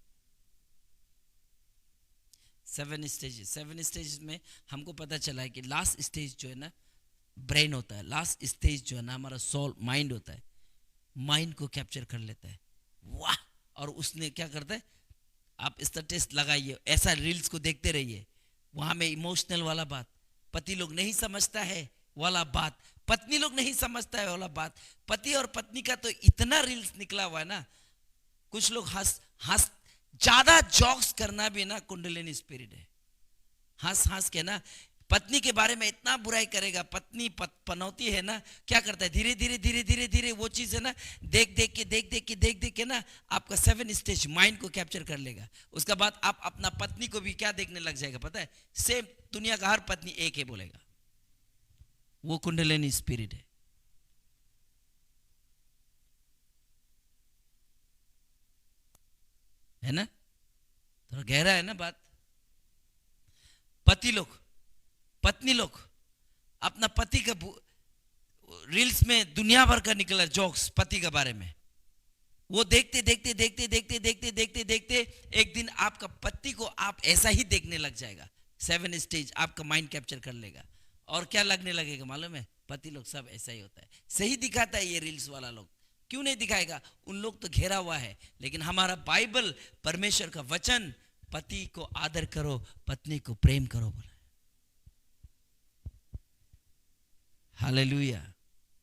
7 स्टेजेस में हमको पता चला है कि लास्ट स्टेज जो है ना ब्रेन होता है, लास्ट स्टेज जो है ना हमारा सोल माइंड होता है, माइंड को कैप्चर कर लेता है। वाह! और उसने क्या करता है, आप इसका टेस्ट लगाइए, ऐसा रील्स को देखते रहिए, वहां में इमोशनल वाला बात, पति लोग नहीं समझता है वाला बात, पत्नी लोग नहीं समझता है वाला बात, पति और पत्नी का तो इतना रील्स निकला हुआ है ना। कुछ लोग हंस ज्यादा जॉक्स करना भी ना कुंडलिनी स्पिरिट है। हंस के ना पत्नी के बारे में इतना बुराई करेगा, पत्नी पनौती है ना, क्या करता है धीरे धीरे वो चीज है ना देख देख के ना आपका 7 स्टेज माइंड को कैप्चर कर लेगा। उसके बाद आप अपना पत्नी को भी क्या देखने लग जाएगा पता है? सेम दुनिया का हर पत्नी एक है बोलेगा। वो कुंडलिनी स्पिरिट है ना। थोड़ा गहरा है ना बात। पत्नी लोग अपना पति का रील्स में दुनिया भर का निकला जोक्स पति के बारे में, वो देखते एक दिन आपका पति को आप ऐसा ही देखने लग जाएगा। 7 स्टेज आपका माइंड कैप्चर कर लेगा। और क्या लगने लगेगा मालूम है? पति लोग सब ऐसा ही होता है। सही दिखाता है ये रील्स वाला लोग, क्यों नहीं दिखाएगा? उन लोग तो घेरा हुआ है, लेकिन हमारा बाइबल परमेश्वर का वचन, पति को आदर करो, पत्नी को प्रेम करो बोला। हालेलुया,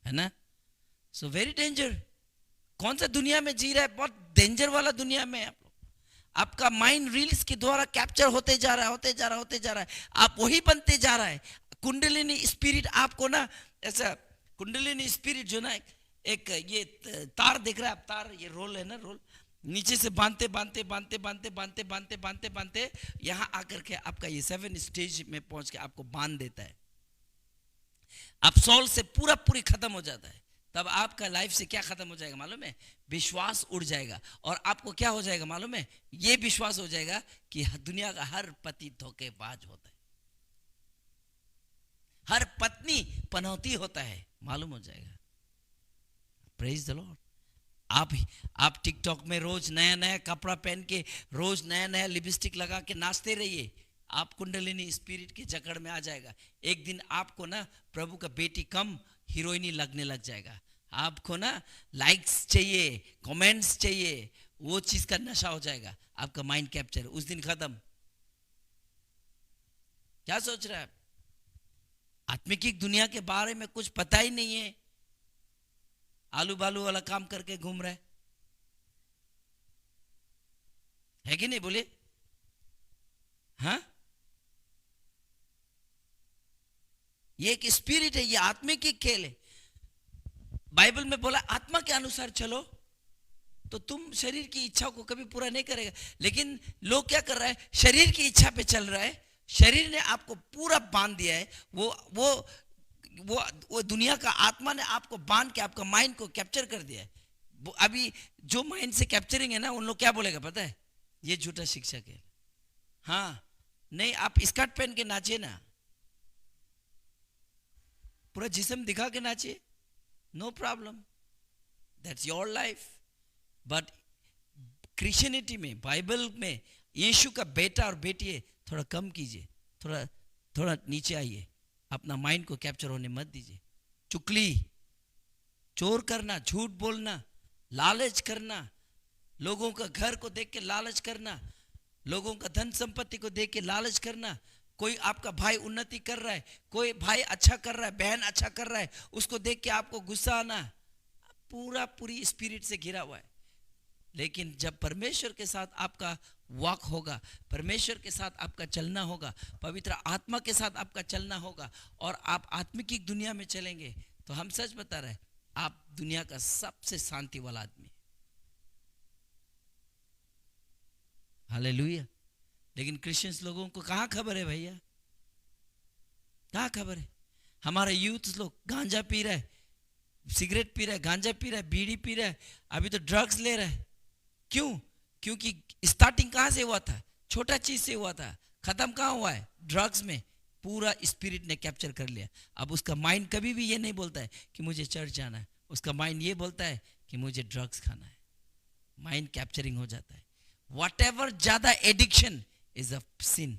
है ना। So very danger. कौन सा दुनिया में जी रहा है? बहुत डेंजर वाला दुनिया में आप लोग। आपका माइंड रील्स के द्वारा कैप्चर होते जा रहा है, आप वही बनते जा रहा है। कुंडलिनी स्पिरिट आपको ना ऐसा, कुंडलिनी स्पिरिट जो ना एक ये तार दिख रहा है, आप तार, ये रोल है ना, रोल नीचे से बांधते यहाँ आकर के आपका ये 7 स्टेज में पहुंच के आपको बांध देता है। आप सोल से पूरी खत्म हो जाता है। तब आपका लाइफ से क्या खत्म हो जाएगा मालूम है? विश्वास उड़ जाएगा। और आपको क्या हो जाएगा मालूम है? ये विश्वास हो जाएगा कि दुनिया का हर पति धोखेबाज होता है, हर पत्नी पनौती होता है, मालूम हो जाएगा। Praise the Lord. आप टिकटॉक में रोज नया कपड़ा पहन के, रोज नया लिपस्टिक लगा के नाचते रहिए, आप कुंडलिनी स्पिरिट के जकड़ में आ जाएगा। एक दिन आपको ना प्रभु का बेटी कम हीरोइनी लगने लग जाएगा। आपको ना लाइक्स चाहिए, कमेंट्स चाहिए, वो चीज का नशा हो जाएगा, आपका माइंड कैप्चर, उस दिन खत्म। क्या सोच रहा है? आत्मिक दुनिया के बारे में कुछ पता ही नहीं है, आलू बालू वाला काम करके घूम रहा है कि नहीं? बोले हाँ, ये एक स्पिरिट है, ये आत्मिक की खेल है। बाइबल में बोला आत्मा के अनुसार चलो तो तुम शरीर की इच्छा को कभी पूरा नहीं करेगा। लेकिन लोग क्या कर रहा है, शरीर की इच्छा पे चल रहा है, शरीर ने आपको पूरा बांध दिया है, वो दुनिया का आत्मा ने आपको बांध के आपका माइंड को कैप्चर कर दिया है। अभी जो माइंड से कैप्चरिंग है ना, उन लोग क्या बोलेगा पता है? ये झूठा शिक्षक है। हाँ नहीं, आप स्कर्ट पहन के नाचिए ना, पूरा जिस्म दिखा के नाचिए, no problem, that's your life. But Christianity में, बाइबल में यीशु का बेटा और बेटी है, थोड़ा कम कीजिए, थोड़ा नीचे आइए, अपना माइंड को कैप्चर होने मत दीजिए। चुगली, चोर करना, झूठ बोलना, लालच करना, लोगों का घर को देख के लालच करना, लोगों का धन संपत्ति को देख के लालच करना, कोई आपका भाई उन्नति कर रहा है, कोई भाई अच्छा कर रहा है, बहन अच्छा कर रहा है, उसको देख के आपको गुस्सा आना, पूरी स्पिरिट से घिरा हुआ है। लेकिन जब परमेश्वर के साथ आपका वॉक होगा, परमेश्वर के साथ आपका चलना होगा, पवित्र आत्मा के साथ आपका चलना होगा, और आप आत्मिक दुनिया में चलेंगे, तो हम सच बता रहे हैं, आप दुनिया का सबसे शांति वाला आदमी। हालेलुया। लेकिन क्रिश्चियंस लोगों को कहाँ खबर है भैया? कहाँ खबर है? हमारे यूथ लोग गांजा पी रहा है, सिगरेट पी रहा है, गांजा पी रहा है, बीड़ी पी रहा है, अभी तो ड्रग्स ले रहा है। क्यों? क्योंकि स्टार्टिंग कहाँ से हुआ था? छोटा चीज से हुआ था, खत्म कहाँ हुआ है? ड्रग्स में। पूरा स्पिरिट ने कैप्चर कर लिया। अब उसका माइंड कभी भी ये नहीं बोलता है कि मुझे चर्च जाना है, उसका माइंड ये बोलता है कि मुझे ड्रग्स खाना है। माइंड कैप्चरिंग हो जाता है। व्हाटएवर ज्यादा addiction is a sin.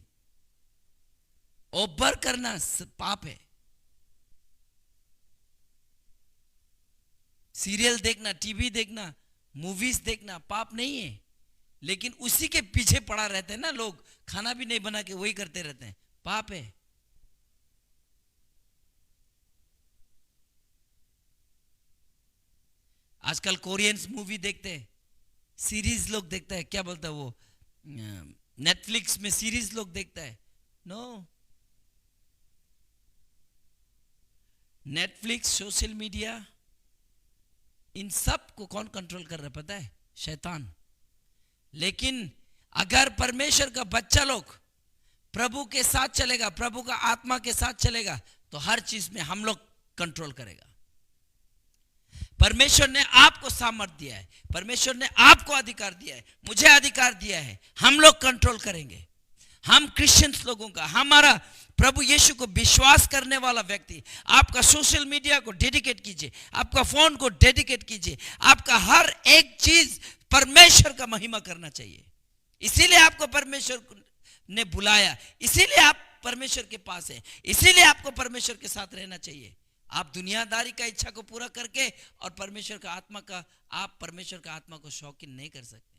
Over करना पाप है। सीरियल देखना, टीवी देखना, मूवीज देखना पाप नहीं है, लेकिन उसी के पीछे पड़ा रहते हैं ना लोग, खाना भी नहीं बना के वही करते रहते हैं, पाप है। आजकल कोरियंस मूवी देखते हैं, सीरीज लोग देखता है, क्या बोलता है वो, नेटफ्लिक्स में सीरीज लोग देखता है। नो, नेटफ्लिक्स, सोशल मीडिया, इन सब को कौन कंट्रोल कर रहा है पता है? शैतान। लेकिन अगर परमेश्वर का बच्चा लोग प्रभु के साथ चलेगा, प्रभु का आत्मा के साथ चलेगा, तो हर चीज में हम लोग कंट्रोल करेगा। परमेश्वर ने आपको सामर्थ दिया है, परमेश्वर ने आपको अधिकार दिया है, मुझे अधिकार दिया है, हम लोग कंट्रोल करेंगे। हम क्रिश्चियंस लोगों का, हमारा प्रभु यीशु को विश्वास करने वाला व्यक्ति, आपका सोशल मीडिया को डेडिकेट कीजिए, आपका फोन को डेडिकेट कीजिए, आपका हर एक चीज परमेश्वर का महिमा करना चाहिए। इसीलिए आपको परमेश्वर ने बुलाया, इसीलिए आप परमेश्वर के पास है, इसीलिए आपको परमेश्वर के साथ रहना चाहिए। आप दुनियादारी का इच्छा को पूरा करके और परमेश्वर का आत्मा का, आप परमेश्वर का आत्मा को शौकीन नहीं कर सकते।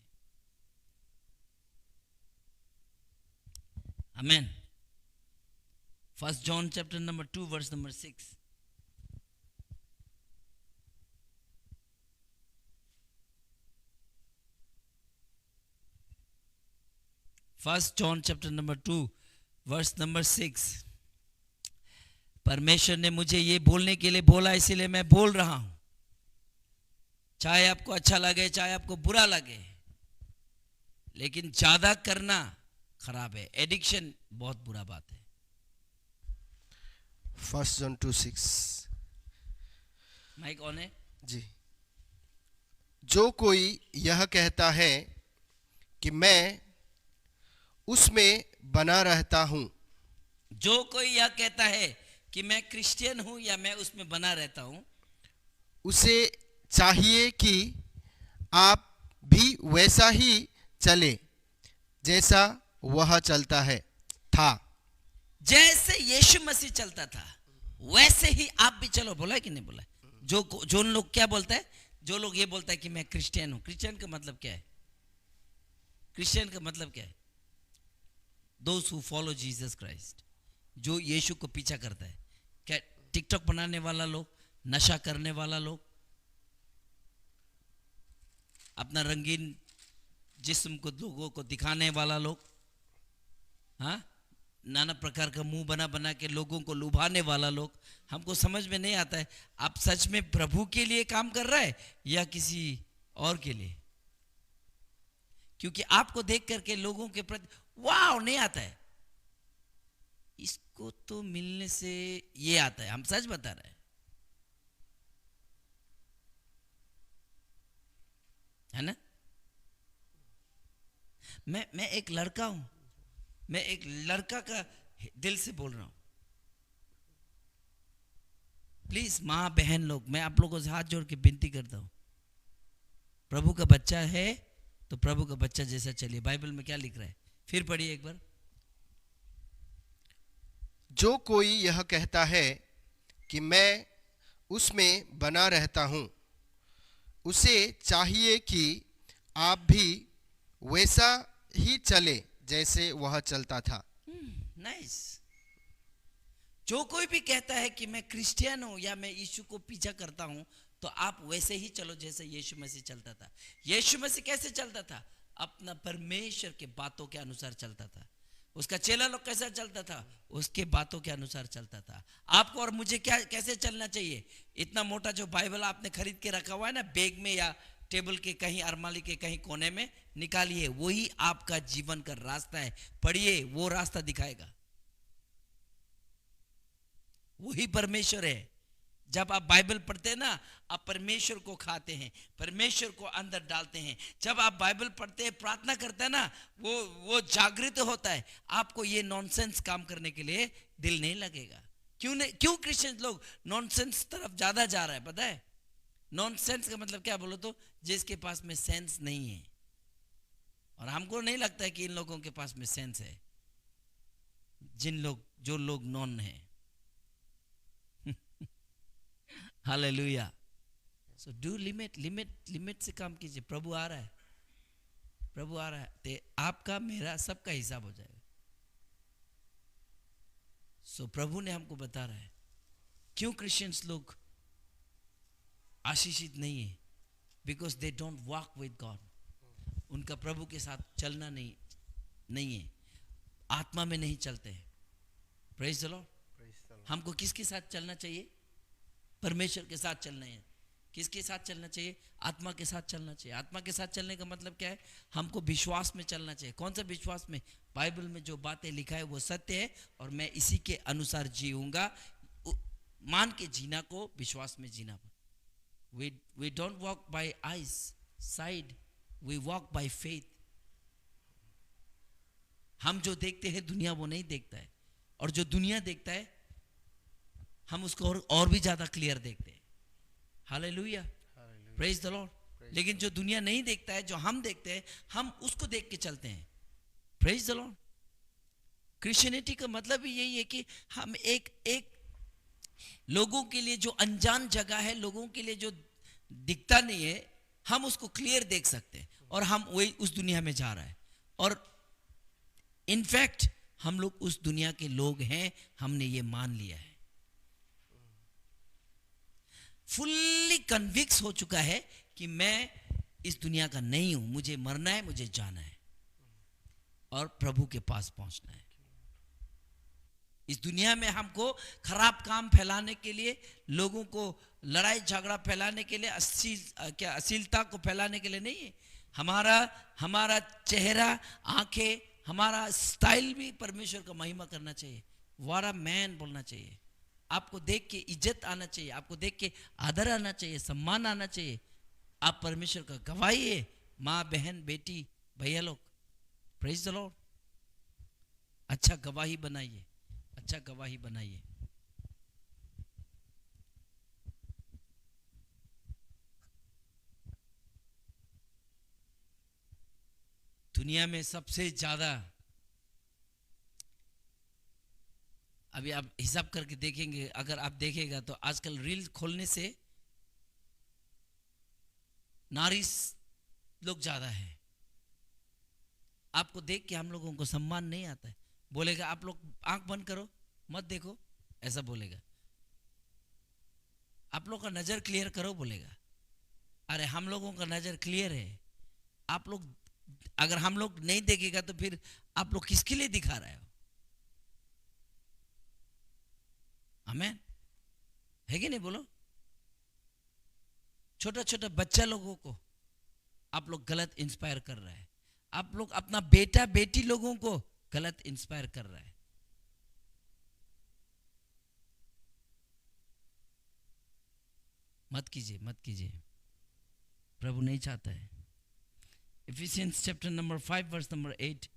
आमीन। 1 John chapter number 2 verse number 6. First John chapter number 2 verse number 6. परमेश्वर ने मुझे ये बोलने के लिए बोला, इसीलिए मैं बोल रहा हूं। चाहे आपको अच्छा लगे, चाहे आपको बुरा लगे, लेकिन ज्यादा करना खराब है। एडिक्शन बहुत बुरा बात है। 1 John 2:6। माइक ऑन है जी। जो कोई यह कहता है कि मैं उसमें बना रहता हूं, जो कोई यह कहता है कि मैं क्रिश्चियन हूं या मैं उसमें बना रहता हूं, उसे चाहिए कि आप भी वैसा ही चले जैसा वह चलता है था। जैसे यीशु मसीह चलता था वैसे ही आप भी चलो। बोला कि नहीं बोला? जो लोग क्या बोलता है, जो लोग ये बोलता है कि मैं क्रिश्चियन हूं, क्रिश्चियन का मतलब क्या है? क्रिश्चियन का मतलब क्या है? Those who follow Jesus Christ, जो यीशु को पीछा करता है। क्या टिकटॉक बनाने वाला लोग, नशा करने वाला लोग, अपना रंगीन जिस्म को लोगों को दिखाने वाला लोग, हाँ, नाना प्रकार का मुंह बना बना के लोगों को लुभाने वाला लोग, हमको समझ में नहीं आता है आप सच में प्रभु के लिए काम कर रहा है या किसी और के लिए। क्योंकि आपको देख करके लोगों के प्रति वाव नहीं आता है, इसको तो मिलने से ये आता है। हम सच बता रहे हैं, है ना? मैं एक लड़का हूं, मैं एक लड़का का दिल से बोल रहा हूं। प्लीज माँ बहन लोग, मैं आप लोगों से हाथ जोड़ के विनती करता हूं, प्रभु का बच्चा है तो प्रभु का बच्चा जैसा चलिए। बाइबल में क्या लिख रहा है, फिर पढ़िए एक बार। जो कोई यह कहता है कि मैं उसमें बना रहता हूँ, उसे चाहिए कि आप भी वैसा ही चले जैसे वह चलता था। नाइस। जो कोई भी कहता है कि मैं क्रिश्चियन हूं या मैं यीशु को पीछा करता हूं, तो आप वैसे ही चलो जैसे यीशु मसीह चलता था। यीशु मसीह कैसे चलता था? अपना परमेश्वर के बातों के अनुसार चलता था। उसका चेला लोग कैसा चलता था? उसके बातों के अनुसार चलता था। आपको और मुझे क्या कैसे चलना चाहिए? इतना मोटा जो बाइबल आपने खरीद के रखा हुआ है ना, बैग में या टेबल के कहीं अलमारी के कहीं कोने में, निकालिए, वही आपका जीवन का रास्ता है। पढ़िए, वो रास्ता दिखाएगा, वही परमेश्वर है। जब आप बाइबल पढ़ते हैं ना, आप परमेश्वर को खाते हैं, परमेश्वर को अंदर डालते हैं। जब आप बाइबल पढ़ते हैं, प्रार्थना करते हैं ना, वो जागृत होता है। आपको ये नॉनसेंस काम करने के लिए दिल नहीं लगेगा। क्यों क्रिश्चियन लोग नॉनसेंस तरफ ज्यादा जा रहा है पता है? नॉनसेंस का मतलब क्या बोलो तो, जिसके पास में सेंस नहीं है। और हमको नहीं लगता है कि इन लोगों के पास में सेंस है, जो लोग नॉन है। हालेलुया। सो डू लिमिट से काम कीजिए। प्रभु आ रहा है, प्रभु आ रहा है, तो आपका मेरा सबका हिसाब हो जाएगा। सो प्रभु ने हमको बता रहा है क्यों क्रिश्चियंस लोग आशीषित नहीं है, because they don't walk with God. उनका प्रभु के साथ चलना नहीं है, आत्मा में नहीं चलते हैं। Praise the Lord. हमको किसके साथ चलना चाहिए? परमेश्वर के साथ चलना है। किसके साथ चलना चाहिए? आत्मा के साथ चलना चाहिए। आत्मा के साथ चलने का मतलब क्या है? हमको विश्वास में चलना चाहिए। कौन सा विश्वास में? बाइबल में जो बातें लिखा है वो सत्य है और मैं इसी के अनुसार जीऊंगा। मान के जीना को विश्वास में जीना। We don't walk by eyes sight, we walk by faith. हम जो देखते हैं दुनिया वो नहीं देखता है, और जो दुनिया देखता है हम उसको और भी ज्यादा क्लियर देखते हैं। Hallelujah, praise the Lord. लेकिन जो दुनिया नहीं देखता है, जो हम देखते हैं, हम उसको देख के चलते हैं। Praise the Lord. क्रिश्चियनिटी का मतलब ही यही है कि हम एक लोगों के लिए जो अनजान जगह है, लोगों के लिए जो दिखता नहीं है, हम उसको क्लियर देख सकते हैं और हम वही उस दुनिया में जा रहा है। और इनफैक्ट हम लोग उस दुनिया के लोग हैं, हमने ये मान लिया है। फुल्ली कन्विक्स हो चुका है कि मैं इस दुनिया का नहीं हूं, मुझे मरना है, मुझे जाना है और प्रभु के पास पहुंचना है। इस दुनिया में हमको खराब काम फैलाने के लिए, लोगों को लड़ाई झगड़ा फैलाने के लिए, अश्लीलता को फैलाने के लिए नहीं है। हमारा चेहरा, आंखें, हमारा स्टाइल भी परमेश्वर का महिमा करना चाहिए। व्हाट अ मैन बोलना चाहिए। आपको देख के इज्जत आना चाहिए, आपको देख के आदर आना चाहिए, सम्मान आना चाहिए। आप परमेश्वर का गवाही है, माँ बहन बेटी भैया लोग। Praise the Lord. अच्छा गवाही बनाइए, अच्छा गवाही बनाइए। दुनिया में सबसे ज्यादा, अभी आप हिसाब करके देखेंगे, अगर आप देखेगा तो आजकल रील खोलने से नारी लोग ज्यादा है। आपको देख के हम लोगों को सम्मान नहीं आता है। बोलेगा आप लोग आंख बंद करो, मत देखो, ऐसा बोलेगा। आप लोग का नजर क्लियर करो, बोलेगा। अरे हम लोगों का नजर क्लियर है। आप लोग अगर हम लोग नहीं देखेगा तो फिर आप लोग किसके लिए दिखा रहे हो? आमीन है कि नहीं? बोलो। छोटा छोटा बच्चा लोगों को आप लोग गलत इंस्पायर कर रहे हैं। आप लोग अपना बेटा बेटी लोगों को गलत इंस्पायर कर रहे हैं। मत कीजिए, मत कीजिए, प्रभु नहीं चाहता है। Ephesians chapter number 5 verse number 8.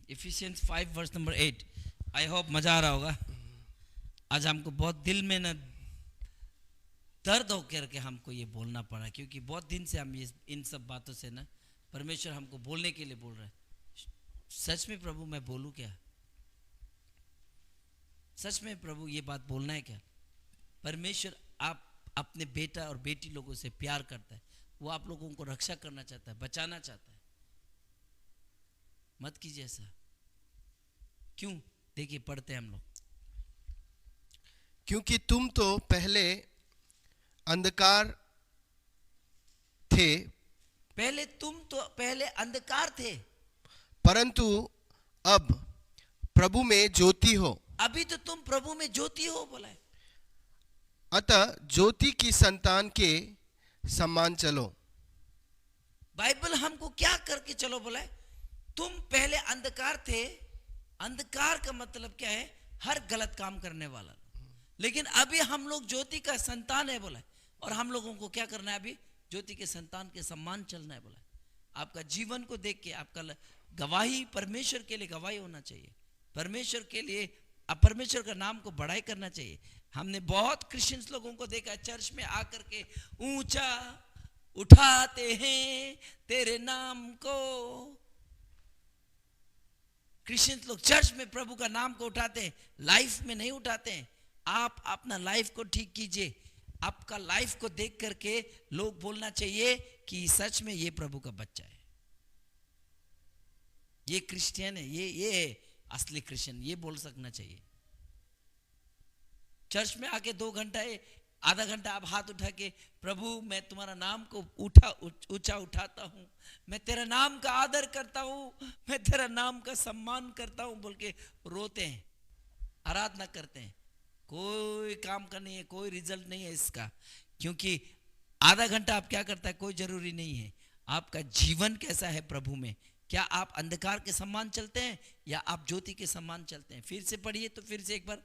Ephesians 5 verse number 8. I hope मजा आ रहा होगा। आज हमको बहुत दिल में ना दर्द होकर के हमको ये बोलना पड़ा, क्योंकि बहुत दिन से हम ये इन सब बातों से ना परमेश्वर हमको बोलने के लिए बोल रहा है। सच में प्रभु मैं बोलूं क्या? सच में प्रभु ये बात बोलना है क्या? परमेश्वर आप अपने बेटा और बेटी लोगों से प्यार करता है। वो आप लोगों को रक्षा करना चाहता है, बचाना चाहता है। मत कीजिए ऐसा। क्यों? देखिए पढ़ते हैं हम लोग। क्योंकि तुम तो पहले अंधकार थे, पहले अंधकार थे, परंतु अब प्रभु में ज्योति हो। अभी तो तुम प्रभु में ज्योति हो, बोला है। अतः ज्योति की संतान के समान चलो। बाइबल हमको क्या करके चलो बोला है? तुम पहले अंधकार थे। अंधकार का मतलब क्या है? हर गलत काम करने वाला। लेकिन अभी हम लोग ज्योति का संतान है, बोला है। और हम लोगों को क्या करना है? अभी ज्योति के संतान के सम्मान चलना है, बोला है। आपका जीवन को देख के आपका गवाही परमेश्वर के लिए गवाही होना चाहिए। परमेश्वर के लिए परमेश्वर का नाम को बड़ाई करना चाहिए। हमने बहुत क्रिश्चियंस लोगों को देखा चर्च में आकर के ऊंचा उठाते हैं तेरे नाम को। क्रिश्चियंस लोग चर्च में प्रभु का नाम को उठाते हैं, लाइफ में नहीं उठाते हैं। आप अपना लाइफ को ठीक कीजिए। आपका लाइफ को देख करके लोग बोलना चाहिए कि सच में ये प्रभु का बच्चा है, ये क्रिश्चियन है, ये है असली क्रिश्चियन, ये बोल सकना चाहिए। चर्च में आके 2 घंटा आधा घंटा आप हाथ उठा के प्रभु मैं तुम्हारा नाम को ऊंचा उठाता हूं, मैं तेरा नाम का आदर करता हूं, मैं तेरा नाम का सम्मान करता हूं बोल के रोते हैं, आराधना करते हैं। कोई काम का नहीं है, कोई रिजल्ट नहीं है इसका। क्योंकि आधा घंटा आप क्या करता है कोई जरूरी नहीं है। आपका जीवन कैसा है प्रभु में? क्या आप अंधकार के सम्मान चलते हैं या आप ज्योति के सम्मान चलते हैं? फिर से पढ़िए, तो फिर से एक बार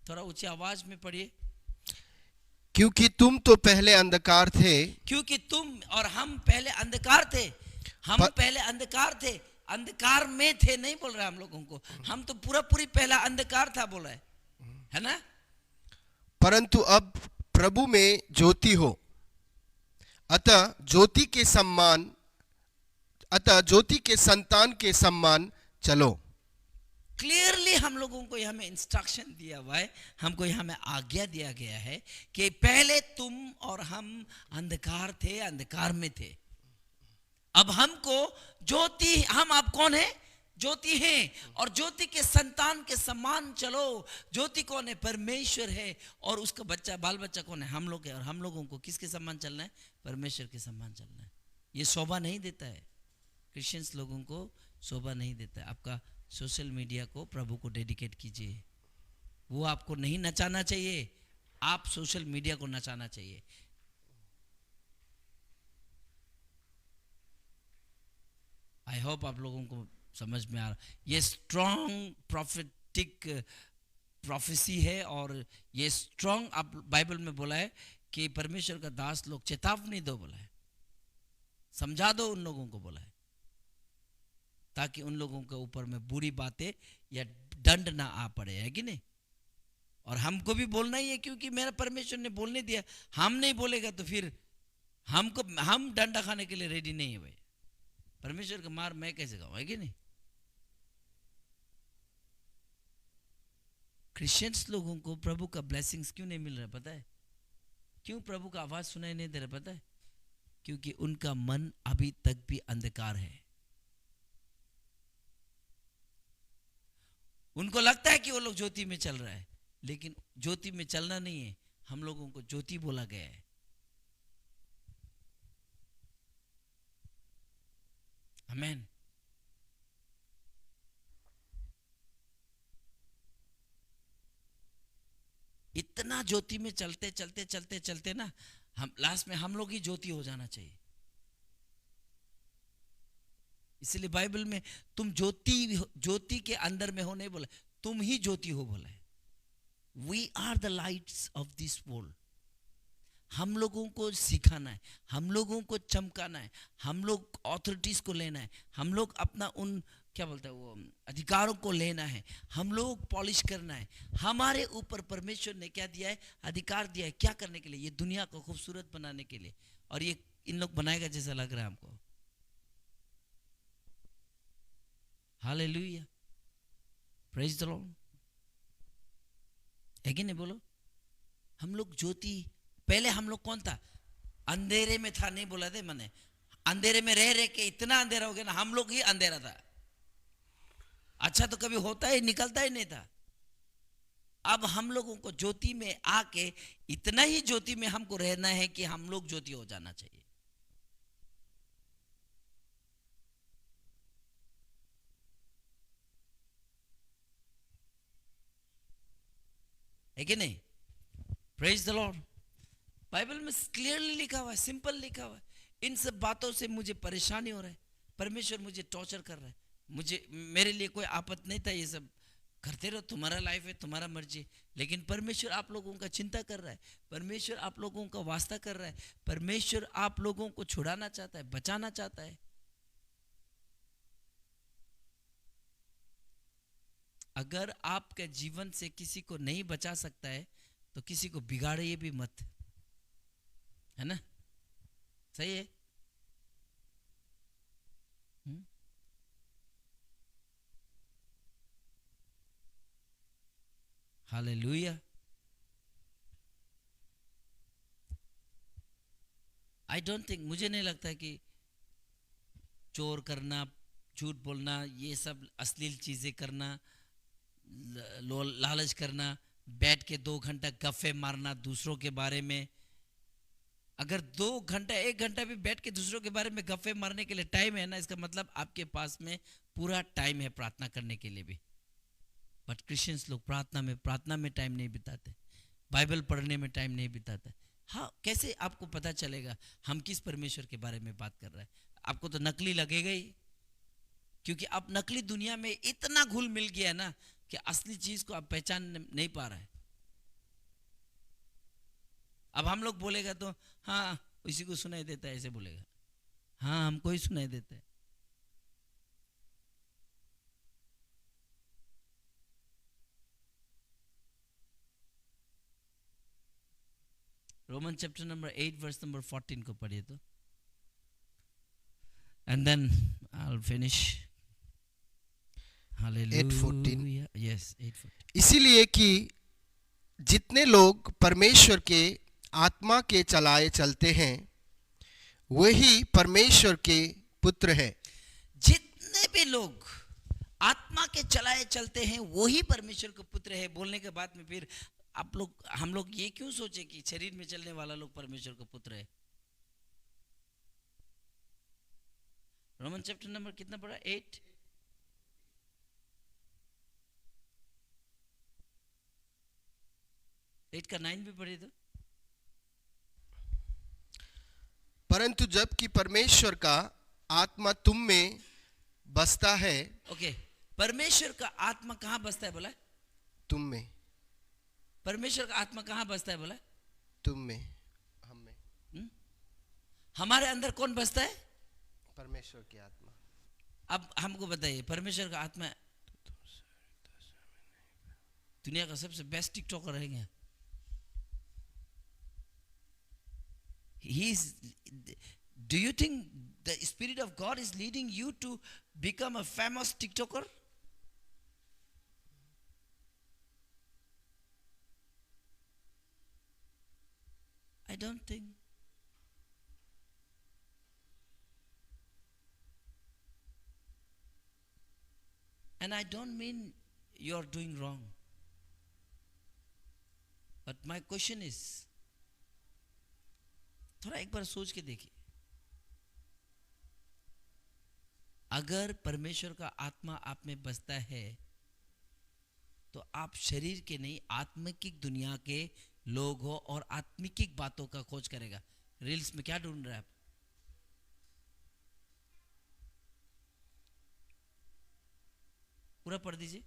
थोड़ा ऊंची आवाज में पढ़िए। क्योंकि तुम तो पहले अंधकार थे। क्योंकि तुम और हम पहले अंधकार थे। हम पहले अंधकार थे, अंधकार में थे नहीं बोल रहा हम लोगों को। हम तो पूरी पहला अंधकार था बोला है ना। परंतु अब प्रभु में ज्योति हो। अतः ज्योति के संतान के सम्मान चलो। क्लियरली हम लोगों को यहाँ में इंस्ट्रक्शन दिया हुआ है, हमको यहाँ में आज्ञा दिया गया है कि पहले तुम और हम अंधकार थे, अंधकार में थे। अब हमको ज्योति, हम आप कौन है? ज्योति हैं। और ज्योति के संतान के सम्मान चलो। ज्योति कौन है? परमेश्वर है। और उसका बच्चा, बाल बच्चा कौन है? हम लोग है। और हम लोगों को किसके सम्मान चलना है? परमेश्वर के सम्मान चलना है। ये शोभा नहीं देता है, क्रिश्चियंस लोगों को शोभा नहीं देता है। आपका सोशल मीडिया को प्रभु को डेडिकेट कीजिए। वो आपको नहीं नचाना चाहिए, आप सोशल मीडिया को नचाना चाहिए। आई होप आप लोगों को समझ में आ रहा। ये स्ट्रॉन्ग प्रॉफिटिक प्रोफेसी है और ये स्ट्रॉन्ग आप बाइबल में बोला है कि परमेश्वर का दास लोग चेतावनी दो बोला है, समझा दो उन लोगों को बोला है, ताकि उन लोगों के ऊपर में बुरी बातें या दंड ना आ पड़े, है कि नहीं। और हमको भी बोलना ही है, क्योंकि मेरा परमेश्वर ने बोलने दिया। हम नहीं बोलेगा तो फिर हम डंडा खाने के लिए रेडी नहीं है भाई। परमेश्वर का मार मैं कैसे खाऊं, है कि नहीं? क्रिश्चियंस लोगों को प्रभु का ब्लेसिंग्स क्यों नहीं मिल रहा पता है? क्यों प्रभु का आवाज सुनाई नहीं दे रहा पता है? क्योंकि उनका मन अभी तक भी अंधकार है। उनको लगता है कि वो लोग ज्योति में चल रहा है, लेकिन ज्योति में चलना नहीं है, हम लोगों को ज्योति बोला गया है। आमीन। इतना ज्योति में चलते चलते चलते चलते ना, हम लास्ट में हम लोग ही ज्योति हो जाना चाहिए। इसलिए बाइबल में तुम ज्योति के अंदर में हो नहीं बोला, तुम ही ज्योति हो बोला है। We are the lights of this world. हम लोगों को सिखाना है, हम लोगों को चमकाना है, हम लोग ऑथोरिटीज को लेना है, हम लोग अपना उन क्या बोलते हैं वो अधिकारों को लेना है, हम लोग पॉलिश करना है। हमारे ऊपर परमेश्वर ने क्या दिया है? अधिकार दिया है। क्या करने के लिए? ये दुनिया को खूबसूरत बनाने के लिए। और ये इन लोग बनाएगा जैसा लग रहा है हमको। Hallelujah, praise the Lord. है कि नहीं बोलो? हम लोग ज्योति, पहले हम लोग कौन था? अंधेरे में था, नहीं बोला थे मैंने? अंधेरे में रह रह के इतना अंधेरा हो गया ना, हम लोग ही अंधेरा था। अच्छा तो कभी होता ही निकलता ही नहीं था। अब हम लोगों को ज्योति में आके इतना ही ज्योति में हमको रहना है कि हम लोग ज्योति हो जाना चाहिए। है कि नहीं? Praise the Lord. बाइबल में क्लियरली लिखा हुआ है, सिंपल लिखा हुआ है। इन सब बातों से मुझे परेशानी हो रहा है, परमेश्वर मुझे टॉर्चर कर रहा है। मुझे, मेरे लिए कोई आपत्ति नहीं था, ये सब करते रहो, तुम्हारा लाइफ है, तुम्हारा मर्जी। लेकिन परमेश्वर आप लोगों का चिंता कर रहा है, परमेश्वर आप लोगों का वास्ता कर रहा है, परमेश्वर आप लोगों को छुड़ाना चाहता है, बचाना चाहता है। अगर आपके जीवन से किसी को नहीं बचा सकता है तो किसी को बिगाड़िए भी मत, है ना? सही है? हालेलुया। आई डोंट थिंक, मुझे नहीं लगता कि चोर करना, झूठ बोलना, ये सब अश्लील चीजें करना, लालच करना, बैठ के 2 घंटा गफ्फे मारना दूसरों के बारे में। अगर 2 घंटा 1 घंटा भी बैठ के दूसरों के बारे में गफ्फे मारने के लिए टाइम है ना, इसका मतलब आपके पास में पूरा टाइम है प्रार्थना करने के लिए भी। बट क्रिश्चियंस लोग प्रार्थना में टाइम नहीं बिताते, बाइबल पढ़ने में टाइम नहीं बिताते। हाँ, कैसे आपको पता चलेगा हम किस परमेश्वर के बारे में बात कर रहे हैं? आपको तो नकली लगेगा ही, क्योंकि अब नकली दुनिया में इतना घुल मिल गया है ना कि असली चीज को आप पहचान नहीं पा रहा है। अब हम लोग बोलेगा तो हाँ इसी को सुनाई देता है, ऐसे बोलेगा, हाँ हमको ही सुनाई देता है। Roman chapter number 8 verse number 14 को पढ़िए तो, and then I will finish. Hallelujah. 8:14। Yes, 8:14। इसीलिए कि जितने लोग परमेश्वर के आत्मा के चलाए चलते हैं वही परमेश्वर के पुत्र है। जितने भी लोग आत्मा के चलाए चलते हैं वही परमेश्वर के पुत्र है बोलने के बाद में फिर हम लोग ये क्यों सोचे कि शरीर में चलने वाला लोग परमेश्वर का पुत्र है? रोमन चैप्टर नंबर कितना पढ़ा? 8। का 9 भी पढ़े तो। परंतु जबकि परमेश्वर का आत्मा तुम में बसता है। ओके, परमेश्वर का आत्मा कहाँ बसता है बोला? तुम में। परमेश्वर का आत्मा कहाँ बसता है बोला? तुम में, हम में। हमारे अंदर कौन बसता है? परमेश्वर की आत्मा। अब हमको बताइए, परमेश्वर का आत्मा दुनिया का सबसे बेस्ट टिकटॉकर रहेंगे। He's. Do you think the Spirit of God is leading you to become a famous TikToker? I don't think. And I don't mean you're doing wrong. But my question is, थोड़ा एक बार सोच के देखिए, अगर परमेश्वर का आत्मा आप में बसता है तो आप शरीर के नहीं आत्मिक दुनिया के लोग हो और आत्मिक बातों का खोज करेगा। रील्स में क्या ढूंढ रहा है आप? पूरा पढ़ दीजिए।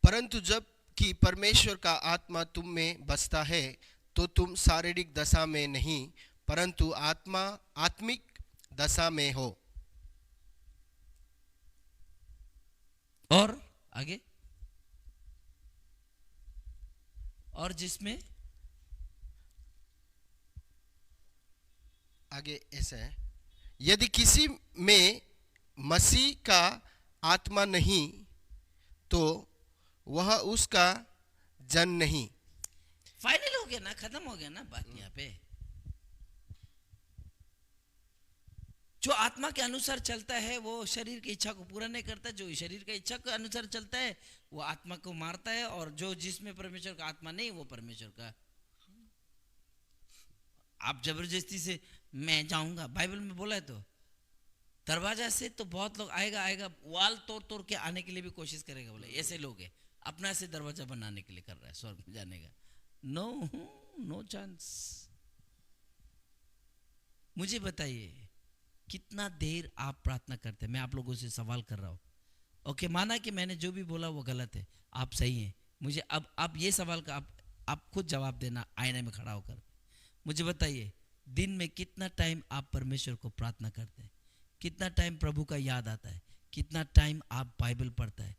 परंतु जब कि परमेश्वर का आत्मा तुम में बसता है तो तुम शारीरिक दशा में नहीं परंतु आत्मिक दशा में हो। और आगे, और जिसमें आगे ऐसा है, यदि किसी में मसीह का आत्मा नहीं तो वह उसका जन नहीं। फाइनल हो गया ना, खत्म हो गया ना बात यहाँ पे। जो आत्मा के अनुसार चलता है वो शरीर की इच्छा को पूरा नहीं करता, जो शरीर की इच्छा के अनुसार चलता है वो आत्मा को मारता है, और जो जिसमें परमेश्वर का आत्मा नहीं वो परमेश्वर का। आप जबरदस्ती से मैं जाऊंगा, बाइबल में बोला है, तो दरवाजा से तो बहुत लोग आएगा, वाल तोड़ तोड़ के आने के लिए भी कोशिश करेगा। बोले ऐसे लोग हैं, अपना से दरवाजा बनाने के लिए कर रहा है स्वर्ग में जाने का। No chance. मुझे बताइए कितना देर आप प्रार्थना करते हैं? मैं आप लोगों से सवाल कर रहा हूं। ओके, माना कि मैंने जो भी बोला वो गलत है, आप सही हैं। मुझे अब ये सवाल का आप खुद जवाब देना आईने में खड़ा होकर। मुझे बताइए दिन में कितना टाइम आप परमेश्वर को प्रार्थना करते हैं? कितना टाइम प्रभु का याद आता है? कितना टाइम आप बाइबल पढ़ता है?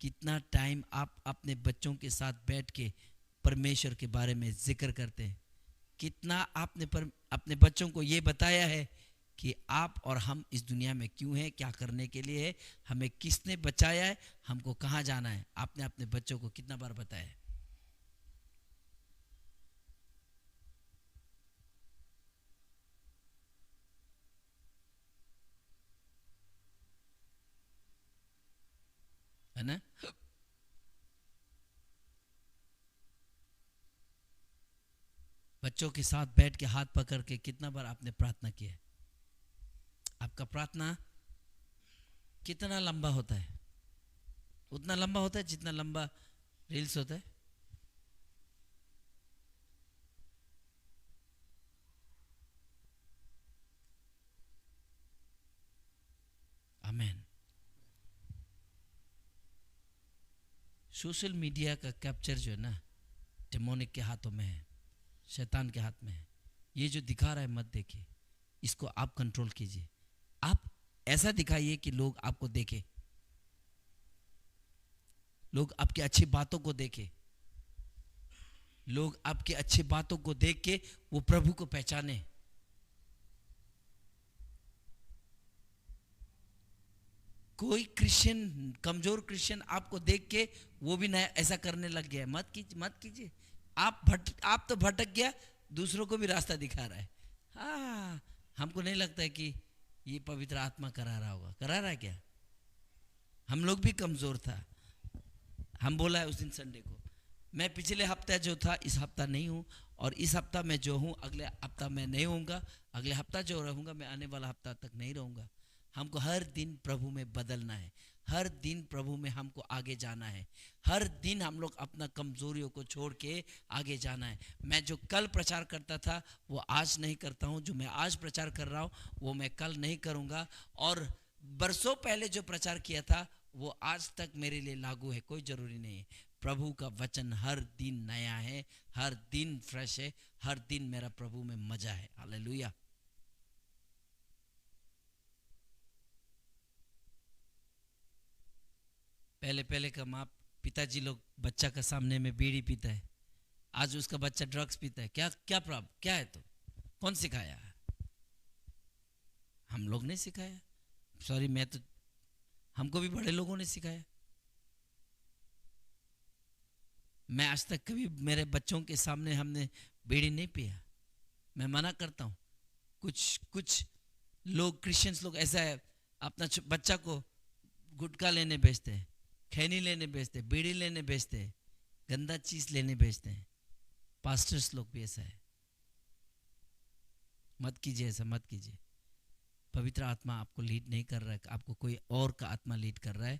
कितना टाइम आप अपने बच्चों के साथ बैठ के परमेश्वर के बारे में जिक्र करते हैं? कितना आपने अपने बच्चों को ये बताया है कि आप और हम इस दुनिया में क्यों हैं, क्या करने के लिए है, हमें किसने बचाया है, हमको कहाँ जाना है? आपने अपने बच्चों को कितना बार बताया है? है ना? बच्चों के साथ बैठ के हाथ पकड़ के कितना बार आपने प्रार्थना किया है? आपका प्रार्थना कितना लंबा होता है? उतना लंबा होता है जितना लंबा रील्स होता है? आमीन। सोशल मीडिया का कैप्चर जो है ना, डेमोनिक के हाथों में है, शैतान के हाथ में है। ये जो दिखा रहा है मत देखिए, इसको आप कंट्रोल कीजिए। आप ऐसा दिखाइए कि लोग आपको देखें, लोग आपकी अच्छी बातों को देखें, लोग आपकी अच्छी बातों को देख के वो प्रभु को पहचाने। कोई क्रिश्चियन, कमजोर क्रिश्चियन आपको देख के वो भी नया ऐसा करने लग गया है। मत कीजिए। आप तो भटक गया, दूसरों को भी रास्ता दिखा रहा है। हाँ, हमको नहीं लगता है कि ये पवित्र आत्मा करा रहा होगा। करा रहा है क्या? हम लोग भी कमजोर था। हम बोला है उस दिन संडे को, मैं पिछले हफ्ता जो था इस हफ्ता नहीं हूँ, और इस हफ्ता मैं जो हूँ अगले हफ्ता मैं नहीं होऊंगा, अगले हफ्ता जो रहूंगा मैं आने वाला हफ्ता तक नहीं रहूंगा। हमको हर दिन प्रभु में बदलना है, हर दिन प्रभु में हमको आगे जाना है, हर दिन हम लोग अपना कमजोरियों को छोड़ के आगे जाना है। मैं जो कल प्रचार करता था वो आज नहीं करता हूँ, जो मैं आज प्रचार कर रहा हूँ वो मैं कल नहीं करूँगा, और बरसों पहले जो प्रचार किया था वो आज तक मेरे लिए लागू है। कोई ज़रूरी नहीं है। प्रभु का वचन हर दिन नया है, हर दिन फ्रेश है, हर दिन मेरा प्रभु में मजा है। हालेलुया। पहले का माप पिताजी लोग बच्चा का सामने में बीड़ी पीता है, आज उसका बच्चा ड्रग्स पीता है, क्या क्या प्रॉब्लम क्या है? तो कौन सिखाया? हम लोग ने सिखाया। सॉरी, मैं तो, हमको भी बड़े लोगों ने सिखाया। मैं आज तक कभी मेरे बच्चों के सामने हमने बीड़ी नहीं पिया, मैं मना करता हूँ। कुछ लोग, क्रिश्चियंस लोग ऐसा है, अपना बच्चा को गुटखा लेने भेजते हैं, खैनी लेने भेजते हैं, बीड़ी लेने भेजते हैं, गंदा चीज लेने भेजते हैं। पास्टर्स लोग भी ऐसा है। मत कीजिए, ऐसा मत कीजिए। पवित्र आत्मा आपको लीड नहीं कर रहा है, आपको कोई और का आत्मा लीड कर रहा है।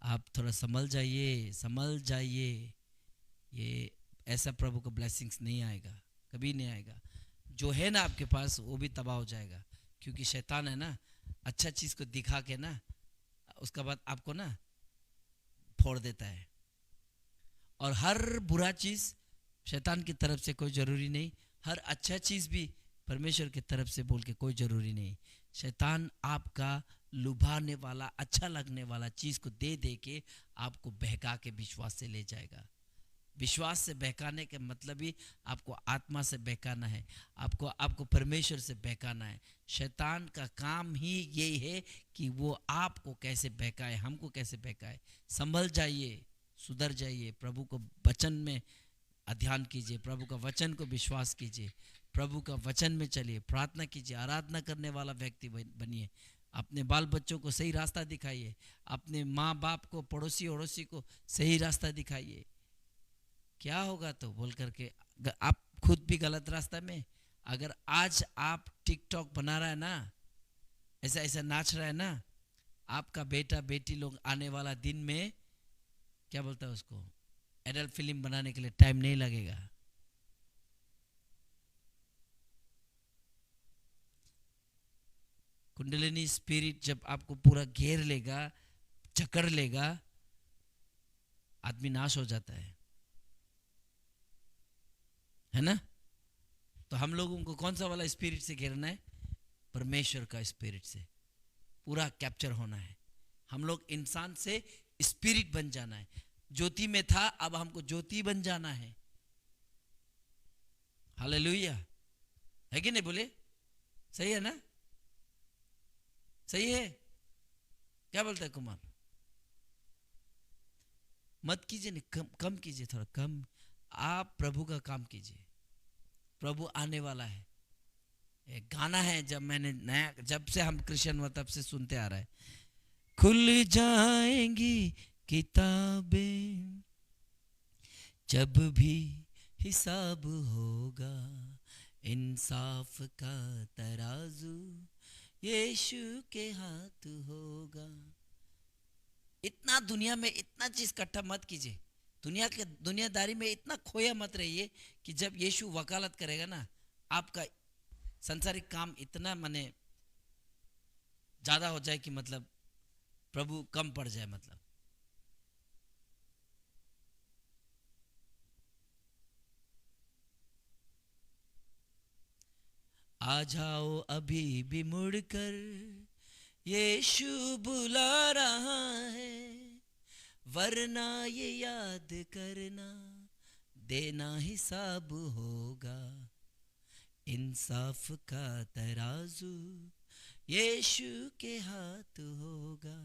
आप थोड़ा संभल जाइए, संभल जाइए। ये ऐसा प्रभु का ब्लेसिंग्स नहीं आएगा, कभी नहीं आएगा। जो है ना आपके पास वो भी तबाह हो जाएगा, क्योंकि शैतान है ना, अच्छा चीज़ को दिखा के ना उसका बाद आपको ना फोड़ देता है। और हर बुरा चीज़ शैतान की तरफ से कोई ज़रूरी नहीं, हर अच्छा चीज़ भी परमेश्वर की तरफ से बोल के कोई ज़रूरी नहीं। शैतान आपका लुभाने वाला, अच्छा लगने वाला चीज़ को दे दे के आपको बहका के विश्वास से ले जाएगा। विश्वास से बहकाने के मतलब ही आपको आत्मा से बहकाना है, आपको परमेश्वर से बहकाना है। शैतान का काम ही यही है कि वो आपको कैसे बहकाए, हमको कैसे बहकाए। संभल जाइए, सुधर जाइए, प्रभु को वचन में अध्ययन कीजिए, प्रभु का वचन को विश्वास कीजिए, प्रभु का वचन में चलिए, प्रार्थना कीजिए, आराधना करने वाला व्यक्ति बनिए। अपने बाल बच्चों को सही रास्ता दिखाइए, अपने माँ बाप को, पड़ोसी अड़ोसी को सही रास्ता दिखाइए। क्या होगा तो बोल करके आप खुद भी गलत रास्ता में, अगर आज आप टिकटॉक बना रहा है ना, ऐसा ऐसा नाच रहा है ना, आपका बेटा बेटी लोग आने वाला दिन में क्या बोलता है उसको, एडल्ट फिल्म बनाने के लिए टाइम नहीं लगेगा। कुंडलिनी स्पिरिट जब आपको पूरा घेर लेगा, जकड़ लेगा, आदमी नाश हो जाता है ना। तो हम लोगों को कौन सा वाला स्पिरिट से घेरना है? परमेश्वर का स्पिरिट से पूरा कैप्चर होना है। हम लोग इंसान से स्पिरिट बन जाना है। ज्योति में था, अब हमको ज्योति बन जाना है। हालेलुया, है कि नहीं? बोले सही है ना? सही है? क्या बोलता है कुमार? मत कीजिए, नहीं कम कीजिए, थोड़ा कम। आप प्रभु का काम कीजिए, प्रभु आने वाला है। एक गाना है, जब मैंने नया, जब से हम क्रिश्चियन हुआ तब से सुनते आ रहा है, खुल जाएंगी किताबें जब भी हिसाब होगा, इंसाफ का तराजू यीशु के हाथ होगा। इतना दुनिया में इतना चीज इकट्ठा मत कीजिए, दुनियादारी में इतना खोया मत रहिए कि जब यीशु वकालत करेगा ना, आपका संसारिक काम इतना माने ज्यादा हो जाए कि मतलब प्रभु कम पड़ जाए। मतलब आ जाओ अभी भी मुड़कर, यीशु बुला रहा है, वरना ये याद करना देना हिसाब होगा, इंसाफ का तराजू यीशु के हाथ होगा।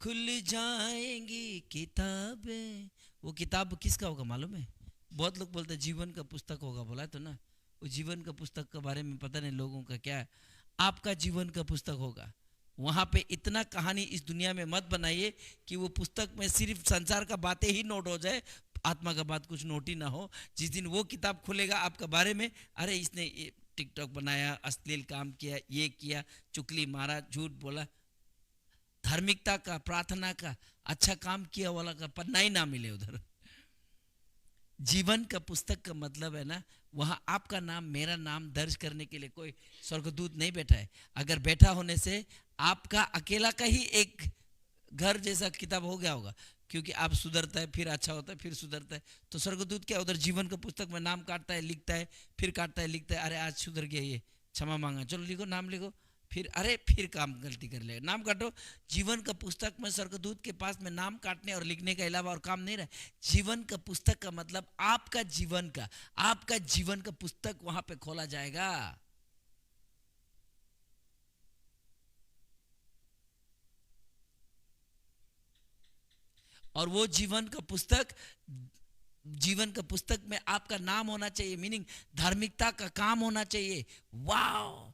खुल जाएंगी किताबें। वो किताब किसका होगा मालूम है? बहुत लोग बोलते हैं जीवन का पुस्तक होगा, बोला तो ना, वो जीवन का पुस्तक के बारे में पता नहीं लोगों का क्या है। आपका जीवन का पुस्तक होगा। वहाँ पे इतना कहानी इस दुनिया में मत बनाइए कि वो पुस्तक में सिर्फ संसार का बातें ही नोट हो जाए, आत्मा का बात कुछ नोट ही ना हो। जिस दिन वो किताब खुलेगा आपका बारे में, अरे इसने ये टिकटॉक बनाया, अश्लील काम किया, ये किया, चुगली मारा, झूठ बोला, धार्मिकता का, प्रार्थना का, अच्छा काम किया वाला का पन्ना ही ना मिले उधर। जीवन का पुस्तक का मतलब है ना, वहाँ आपका नाम, मेरा नाम दर्ज करने के लिए कोई स्वर्गदूत नहीं बैठा है। अगर बैठा होने से आपका अकेला का ही एक घर जैसा किताब हो गया होगा, क्योंकि आप सुधरता है, फिर अच्छा होता है, फिर सुधरता है। तो स्वर्गदूत क्या उधर जीवन का पुस्तक में नाम काटता है, लिखता है, फिर काटता है, लिखता है, अरे आज सुधर गया, ये क्षमा मांगा, चलो लिखो, नाम लिखो, फिर अरे फिर काम गलती कर ले, नाम काटो। जीवन का पुस्तक में स्वर्गदूत के पास में नाम काटने और लिखने के अलावा और काम नहीं रहा। जीवन का पुस्तक का मतलब आपका जीवन का पुस्तक वहां पे खोला जाएगा। और वो जीवन का पुस्तक में आपका नाम होना चाहिए, मीनिंग धार्मिकता का काम होना चाहिए। वाह,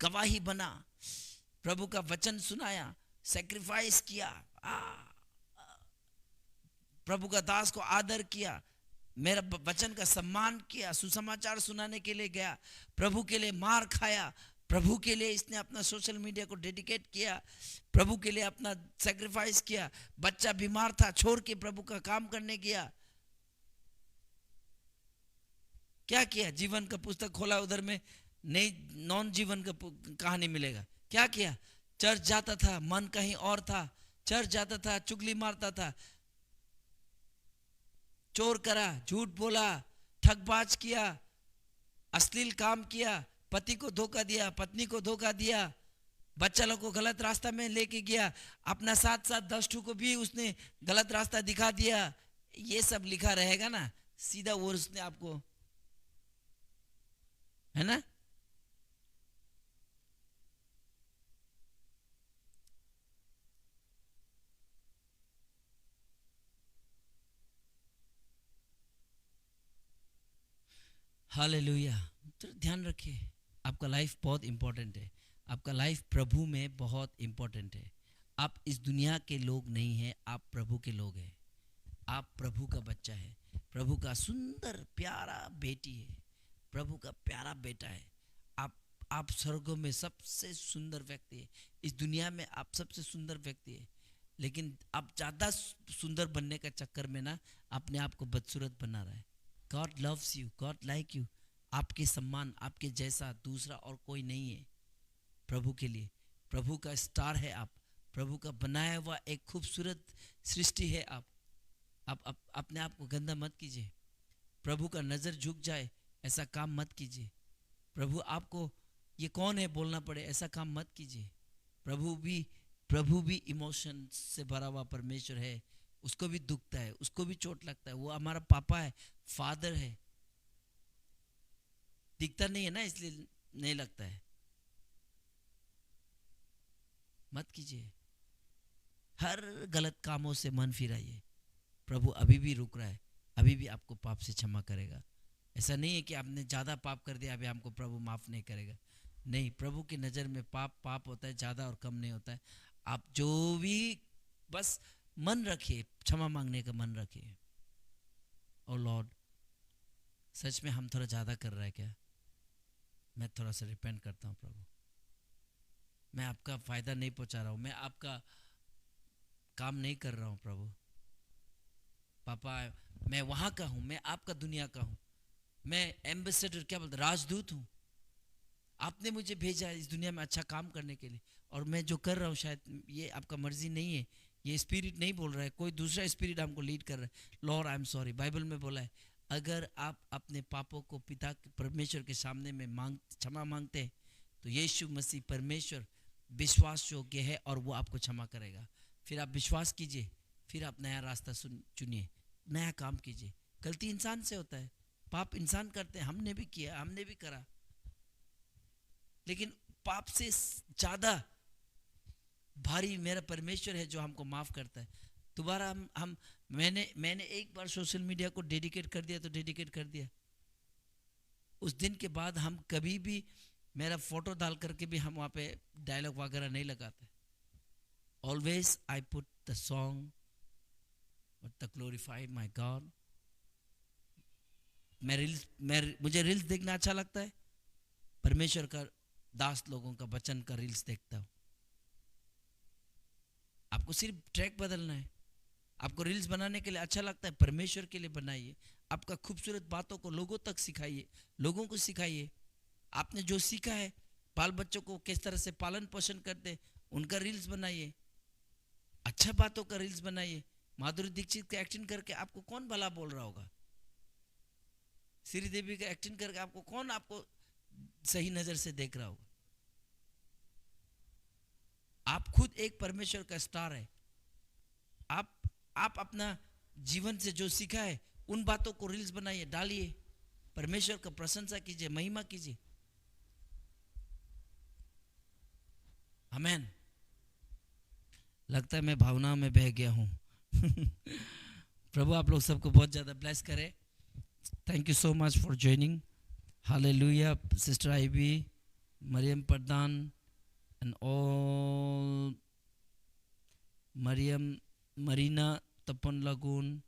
गवाही बना, प्रभु का वचन सुनाया, सैक्रिफाइस किया, प्रभु का दास को आदर किया, मेरा वचन का सम्मान किया, सुसमाचार सुनाने के लिए गया, प्रभु के लिए मार खाया, प्रभु के लिए इसने अपना सोशल मीडिया को डेडिकेट किया, प्रभु के लिए अपना सैक्रिफाइस किया। बच्चा बीमार था, छोड़ के प्रभु का काम करने गया। क्या किया? जीवन का पुस्तक खोला, उधर में नहीं, नॉन जीवन का कहानी मिलेगा। क्या किया? चर्च जाता था, मन कहीं और था, चर्च जाता था, चुगली मारता था, चोर करा, झूठ बोला, ठगबाज किया, अश्लील काम किया, पति को धोखा दिया, पत्नी को धोखा दिया, बच्चा लोग को गलत रास्ता में लेके गया, अपना साथ साथ 10 को भी उसने गलत रास्ता दिखा दिया। ये सब लिखा रहेगा ना, सीधा वो उसने आपको, है ना? हालेलुया। तो ध्यान रखिए, आपका लाइफ बहुत इंपॉर्टेंट है, आपका लाइफ प्रभु में बहुत इंपॉर्टेंट है। आप इस दुनिया के लोग नहीं हैं, आप प्रभु के लोग हैं। आप प्रभु का बच्चा है, प्रभु का सुंदर प्यारा बेटी है, प्रभु का प्यारा बेटा है। आप स्वर्गों में सबसे सुंदर व्यक्ति है, इस दुनिया में आप सबसे सुंदर व्यक्ति है। लेकिन आप ज़्यादा सुंदर बनने का चक्कर में ना अपने आप को बदसूरत बना रहा है। God loves you, God like you. आपके सम्मान, आपके जैसा दूसरा और कोई नहीं है प्रभु के लिए। प्रभु का स्टार है आप, प्रभु का बनाया हुआ एक खूबसूरत सृष्टि है आप। अपने आप को गंदा मत कीजिए, प्रभु का नज़र झुक जाए ऐसा काम मत कीजिए। प्रभु आपको ये कौन है बोलना पड़े ऐसा काम मत कीजिए। प्रभु भी इमोशन से भरा हुआ परमेश्वर है, उसको भी दुखता है, उसको भी चोट लगता है। वो हमारा पापा है, फादर है। दिखता नहीं है ना, इसलिए नहीं लगता है। मत कीजिए, हर गलत कामों से मन फिराइए। प्रभु अभी भी रुक रहा है, अभी भी आपको पाप से क्षमा करेगा। ऐसा नहीं है कि आपने ज़्यादा पाप कर दिया अभी हमको प्रभु माफ़ नहीं करेगा। नहीं, प्रभु की नज़र में पाप होता है, ज़्यादा और कम नहीं होता है। आप जो भी बस मन रखिए, क्षमा मांगने का मन रखिए। ओ लॉर्ड, सच में हम थोड़ा ज़्यादा कर रहा है क्या? मैं थोड़ा सा रिपेंट करता हूँ प्रभु, मैं आपका फ़ायदा नहीं पहुँचा रहा हूँ, मैं आपका काम नहीं कर रहा हूँ प्रभु। पापा, मैं वहाँ का हूँ, मैं आपका दुनिया का हूँ, मैं एम्बेसडर, क्या बोलते, राजदूत हूँ। आपने मुझे भेजा है इस दुनिया में अच्छा काम करने के लिए, और मैं जो कर रहा हूँ शायद ये आपका मर्जी नहीं है, ये स्पिरिट नहीं बोल रहा है, कोई दूसरा स्पिरिट हमको लीड कर रहा है। Lord I am sorry. Bible में बोला है, अगर आप अपने पापों को पिता परमेश्वर के सामने में क्षमा मांगते हैं तो यीशु मसीह परमेश्वर विश्वास योग्य है और वो आपको क्षमा करेगा। फिर आप विश्वास कीजिए, फिर आप नया रास्ता चुनिए, नया काम कीजिए। गलती इंसान से होता है, पाप इंसान करते हैं, हमने भी किया, हमने भी करा, लेकिन पाप से ज़्यादा भारी मेरा परमेश्वर है जो हमको माफ़ करता है। दोबारा मैंने एक बार सोशल मीडिया को डेडिकेट कर दिया तो डेडिकेट कर दिया। उस दिन के बाद हम कभी भी मेरा फोटो डाल करके भी हम वहाँ पे डायलॉग वगैरह नहीं लगाते। Always I put the song the glorify my God. मुझे रील्स देखना अच्छा लगता है, परमेश्वर का दास लोगों का वचन का रील्स देखता हूँ। आपको सिर्फ ट्रैक बदलना है। आपको रील्स बनाने के लिए अच्छा लगता है, परमेश्वर के लिए बनाइए। आपका खूबसूरत बातों को लोगों तक सिखाइए, लोगों को सिखाइए। आपने जो सीखा है, बाल बच्चों को किस तरह से पालन पोषण करते, उनका रील्स बनाइए, अच्छा बातों का रील्स बनाइए। माधुरी दीक्षित का एक्टिंग करके आपको कौन भला बोल रहा होगा? श्रीदेवी का एक्टिंग करके आपको कौन आपको सही नज़र से देख रहा होगा? आप खुद एक परमेश्वर का स्टार है। आप अपना जीवन से जो सीखा है उन बातों को रील्स बनाइए, डालिए, परमेश्वर का प्रशंसा कीजिए, महिमा कीजिए। आमेन। लगता है मैं भावनाओं में बह गया हूँ। प्रभु आप लोग सबको बहुत ज़्यादा ब्लेस करे। Thank you so much for joining. Hallelujah. Sister आईबी, Mariam Pradhan and all, Mariam, Marina Tapan Lagun,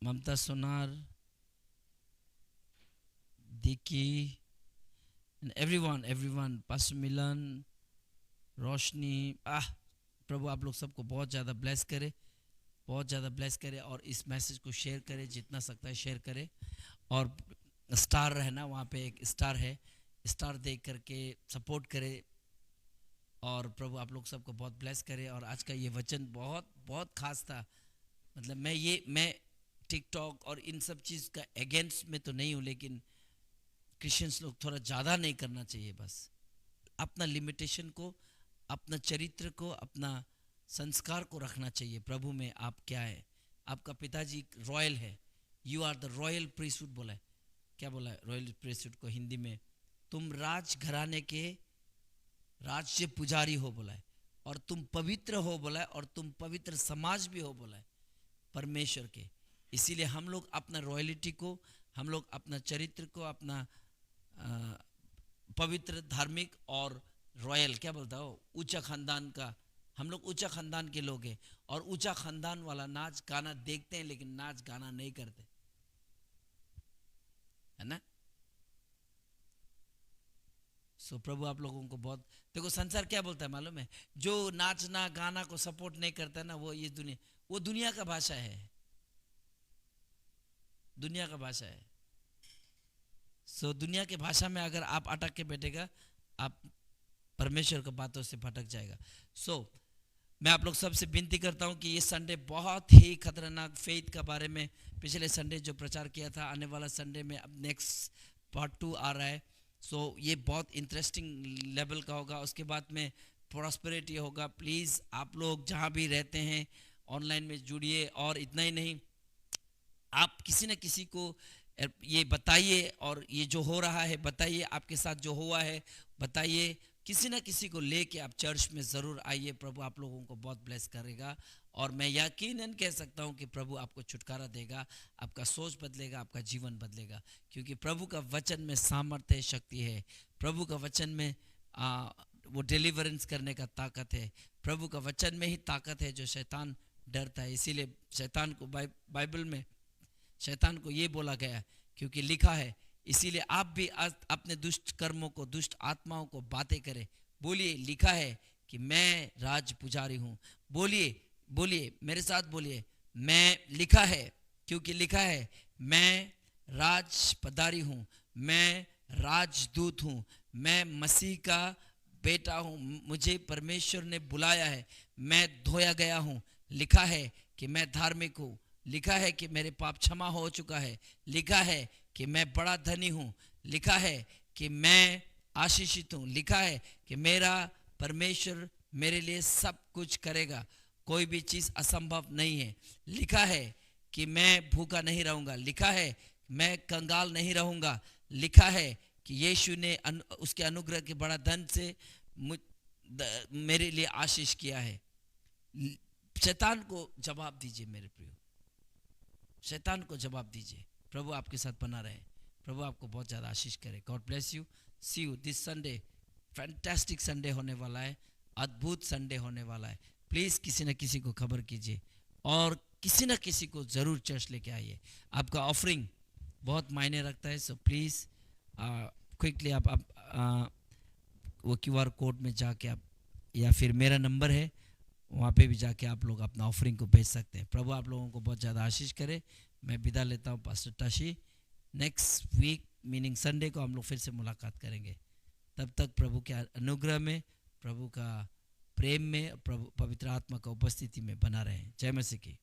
Mamata Sonar, Diki, and everyone, pastor Milan, Roshni, प्रभु आप लोग सबको बहुत ज़्यादा ब्लेस करे, बहुत ज़्यादा ब्लेस करे। और इस मैसेज को शेयर करे, जितना सकता है शेयर करे। और स्टार रहना, वहाँ पे एक स्टार है, स्टार देख करके सपोर्ट करे। और प्रभु आप लोग सबको बहुत ब्लेस करे। और आज का ये वचन बहुत बहुत खास था। मतलब मैं टिकटॉक और इन सब चीज़ का अगेंस्ट में तो नहीं हूँ, लेकिन क्रिश्चियंस लोग थोड़ा ज़्यादा नहीं करना चाहिए। बस अपना लिमिटेशन को, अपना चरित्र को, अपना संस्कार को रखना चाहिए। प्रभु में आप क्या है? आपका पिताजी रॉयल है। You are the royal priesthood बोला है। क्या बोला है रॉयल प्रीस्टहुड को हिंदी में? तुम राज घराने के राज्य पुजारी हो बोला है। और तुम पवित्र हो बोला है। और तुम पवित्र समाज भी हो बोला है परमेश्वर के। इसीलिए हम लोग अपना रॉयलिटी को, हम लोग अपना चरित्र को, अपना पवित्र, धार्मिक और रॉयल, क्या बोलता हो, ऊंचा खानदान का, हम लोग ऊंचा खानदान के लोग हैं। और ऊंचा खानदान वाला नाच गाना देखते हैं, लेकिन नाच गाना नहीं करते, है ना। सो प्रभु आप लोगों को बहुत, देखो संसार क्या बोलता है मालूम है? जो नाचना गाना को सपोर्ट नहीं करता है ना, वो दुनिया का भाषा है, दुनिया का भाषा है। सो दुनिया के भाषा में अगर आप अटक के बैठेगा, आप परमेश्वर की बातों से भटक जाएगा। सो मैं आप लोग सबसे विनती करता हूँ कि ये संडे बहुत ही खतरनाक फेथ का बारे में पिछले संडे जो प्रचार किया था, आने वाला संडे में अब नेक्स्ट पार्ट 2 आ रहा है। सो ये बहुत इंटरेस्टिंग लेवल का होगा। उसके बाद में प्रॉस्पेरिटी होगा। प्लीज़ आप लोग जहाँ भी रहते हैं ऑनलाइन में जुड़िए। और इतना ही नहीं, आप किसी न किसी को ये बताइए, और ये जो हो रहा है बताइए, आपके साथ जो हुआ है बताइए, किसी न किसी को लेके आप चर्च में ज़रूर आइए। प्रभु आप लोगों को बहुत ब्लेस करेगा। और मैं यकीनन कह सकता हूँ कि प्रभु आपको छुटकारा देगा, आपका सोच बदलेगा, आपका जीवन बदलेगा। क्योंकि प्रभु का वचन में सामर्थ्य है, शक्ति है। प्रभु का वचन में वो डिलीवरेंस करने का ताकत है। प्रभु का वचन में ही ताकत है जो शैतान डरता है। इसीलिए शैतान को बाइबल में शैतान को ये बोला गया, क्योंकि लिखा है। इसीलिए आप भी अपने दुष्ट कर्मों को, दुष्ट आत्माओं को बातें करें। बोलिए, लिखा है कि मैं राज पुजारी हूँ। बोलिए मेरे साथ, बोलिए, मैं, लिखा है, क्योंकि लिखा है मैं राज पधारी हूँ, मैं राजदूत हूँ, मैं मसीह का बेटा हूँ, मुझे परमेश्वर ने बुलाया है, मैं धोया गया हूँ। लिखा है कि मैं धार्मिक हूँ। लिखा है कि मेरे पाप क्षमा हो चुका है। लिखा है कि मैं बड़ा धनी हूँ। लिखा है कि मैं आशीषित हूँ। लिखा है कि मेरा परमेश्वर मेरे लिए सब कुछ करेगा, कोई भी चीज़ असंभव नहीं है। लिखा है कि मैं भूखा नहीं रहूँगा। लिखा है मैं कंगाल नहीं रहूँगा। लिखा है कि यीशु ने उसके अनुग्रह के बड़ा धन से मेरे लिए आशीष किया है। शैतान को जवाब दीजिए मेरे प्रियो, शैतान को जवाब दीजिए। प्रभु आपके साथ बना रहे। प्रभु आपको बहुत ज़्यादा आशीष करे। God bless you. See you this Sunday. Fantastic Sunday होने वाला है, अद्भुत संडे होने वाला है। प्लीज़ किसी न किसी को खबर कीजिए और किसी न किसी को ज़रूर चर्च लेके आइए। आपका ऑफरिंग बहुत मायने रखता है। सो प्लीज़ क्विकली आप वो QR कोड में जाके आप, या फिर मेरा नंबर है वहाँ पे भी जाके आप लोग अपना ऑफरिंग को भेज सकते हैं। प्रभु आप लोगों को बहुत ज़्यादा आशीष करे। मैं विदा लेता हूँ pastor Tashi. Next week meaning Sunday को हम लोग फिर से मुलाकात करेंगे। तब तक प्रभु के अनुग्रह में, प्रभु का प्रेम में, प्रभु पवित्र आत्मा का उपस्थिति में बना रहें। जय मसीह की।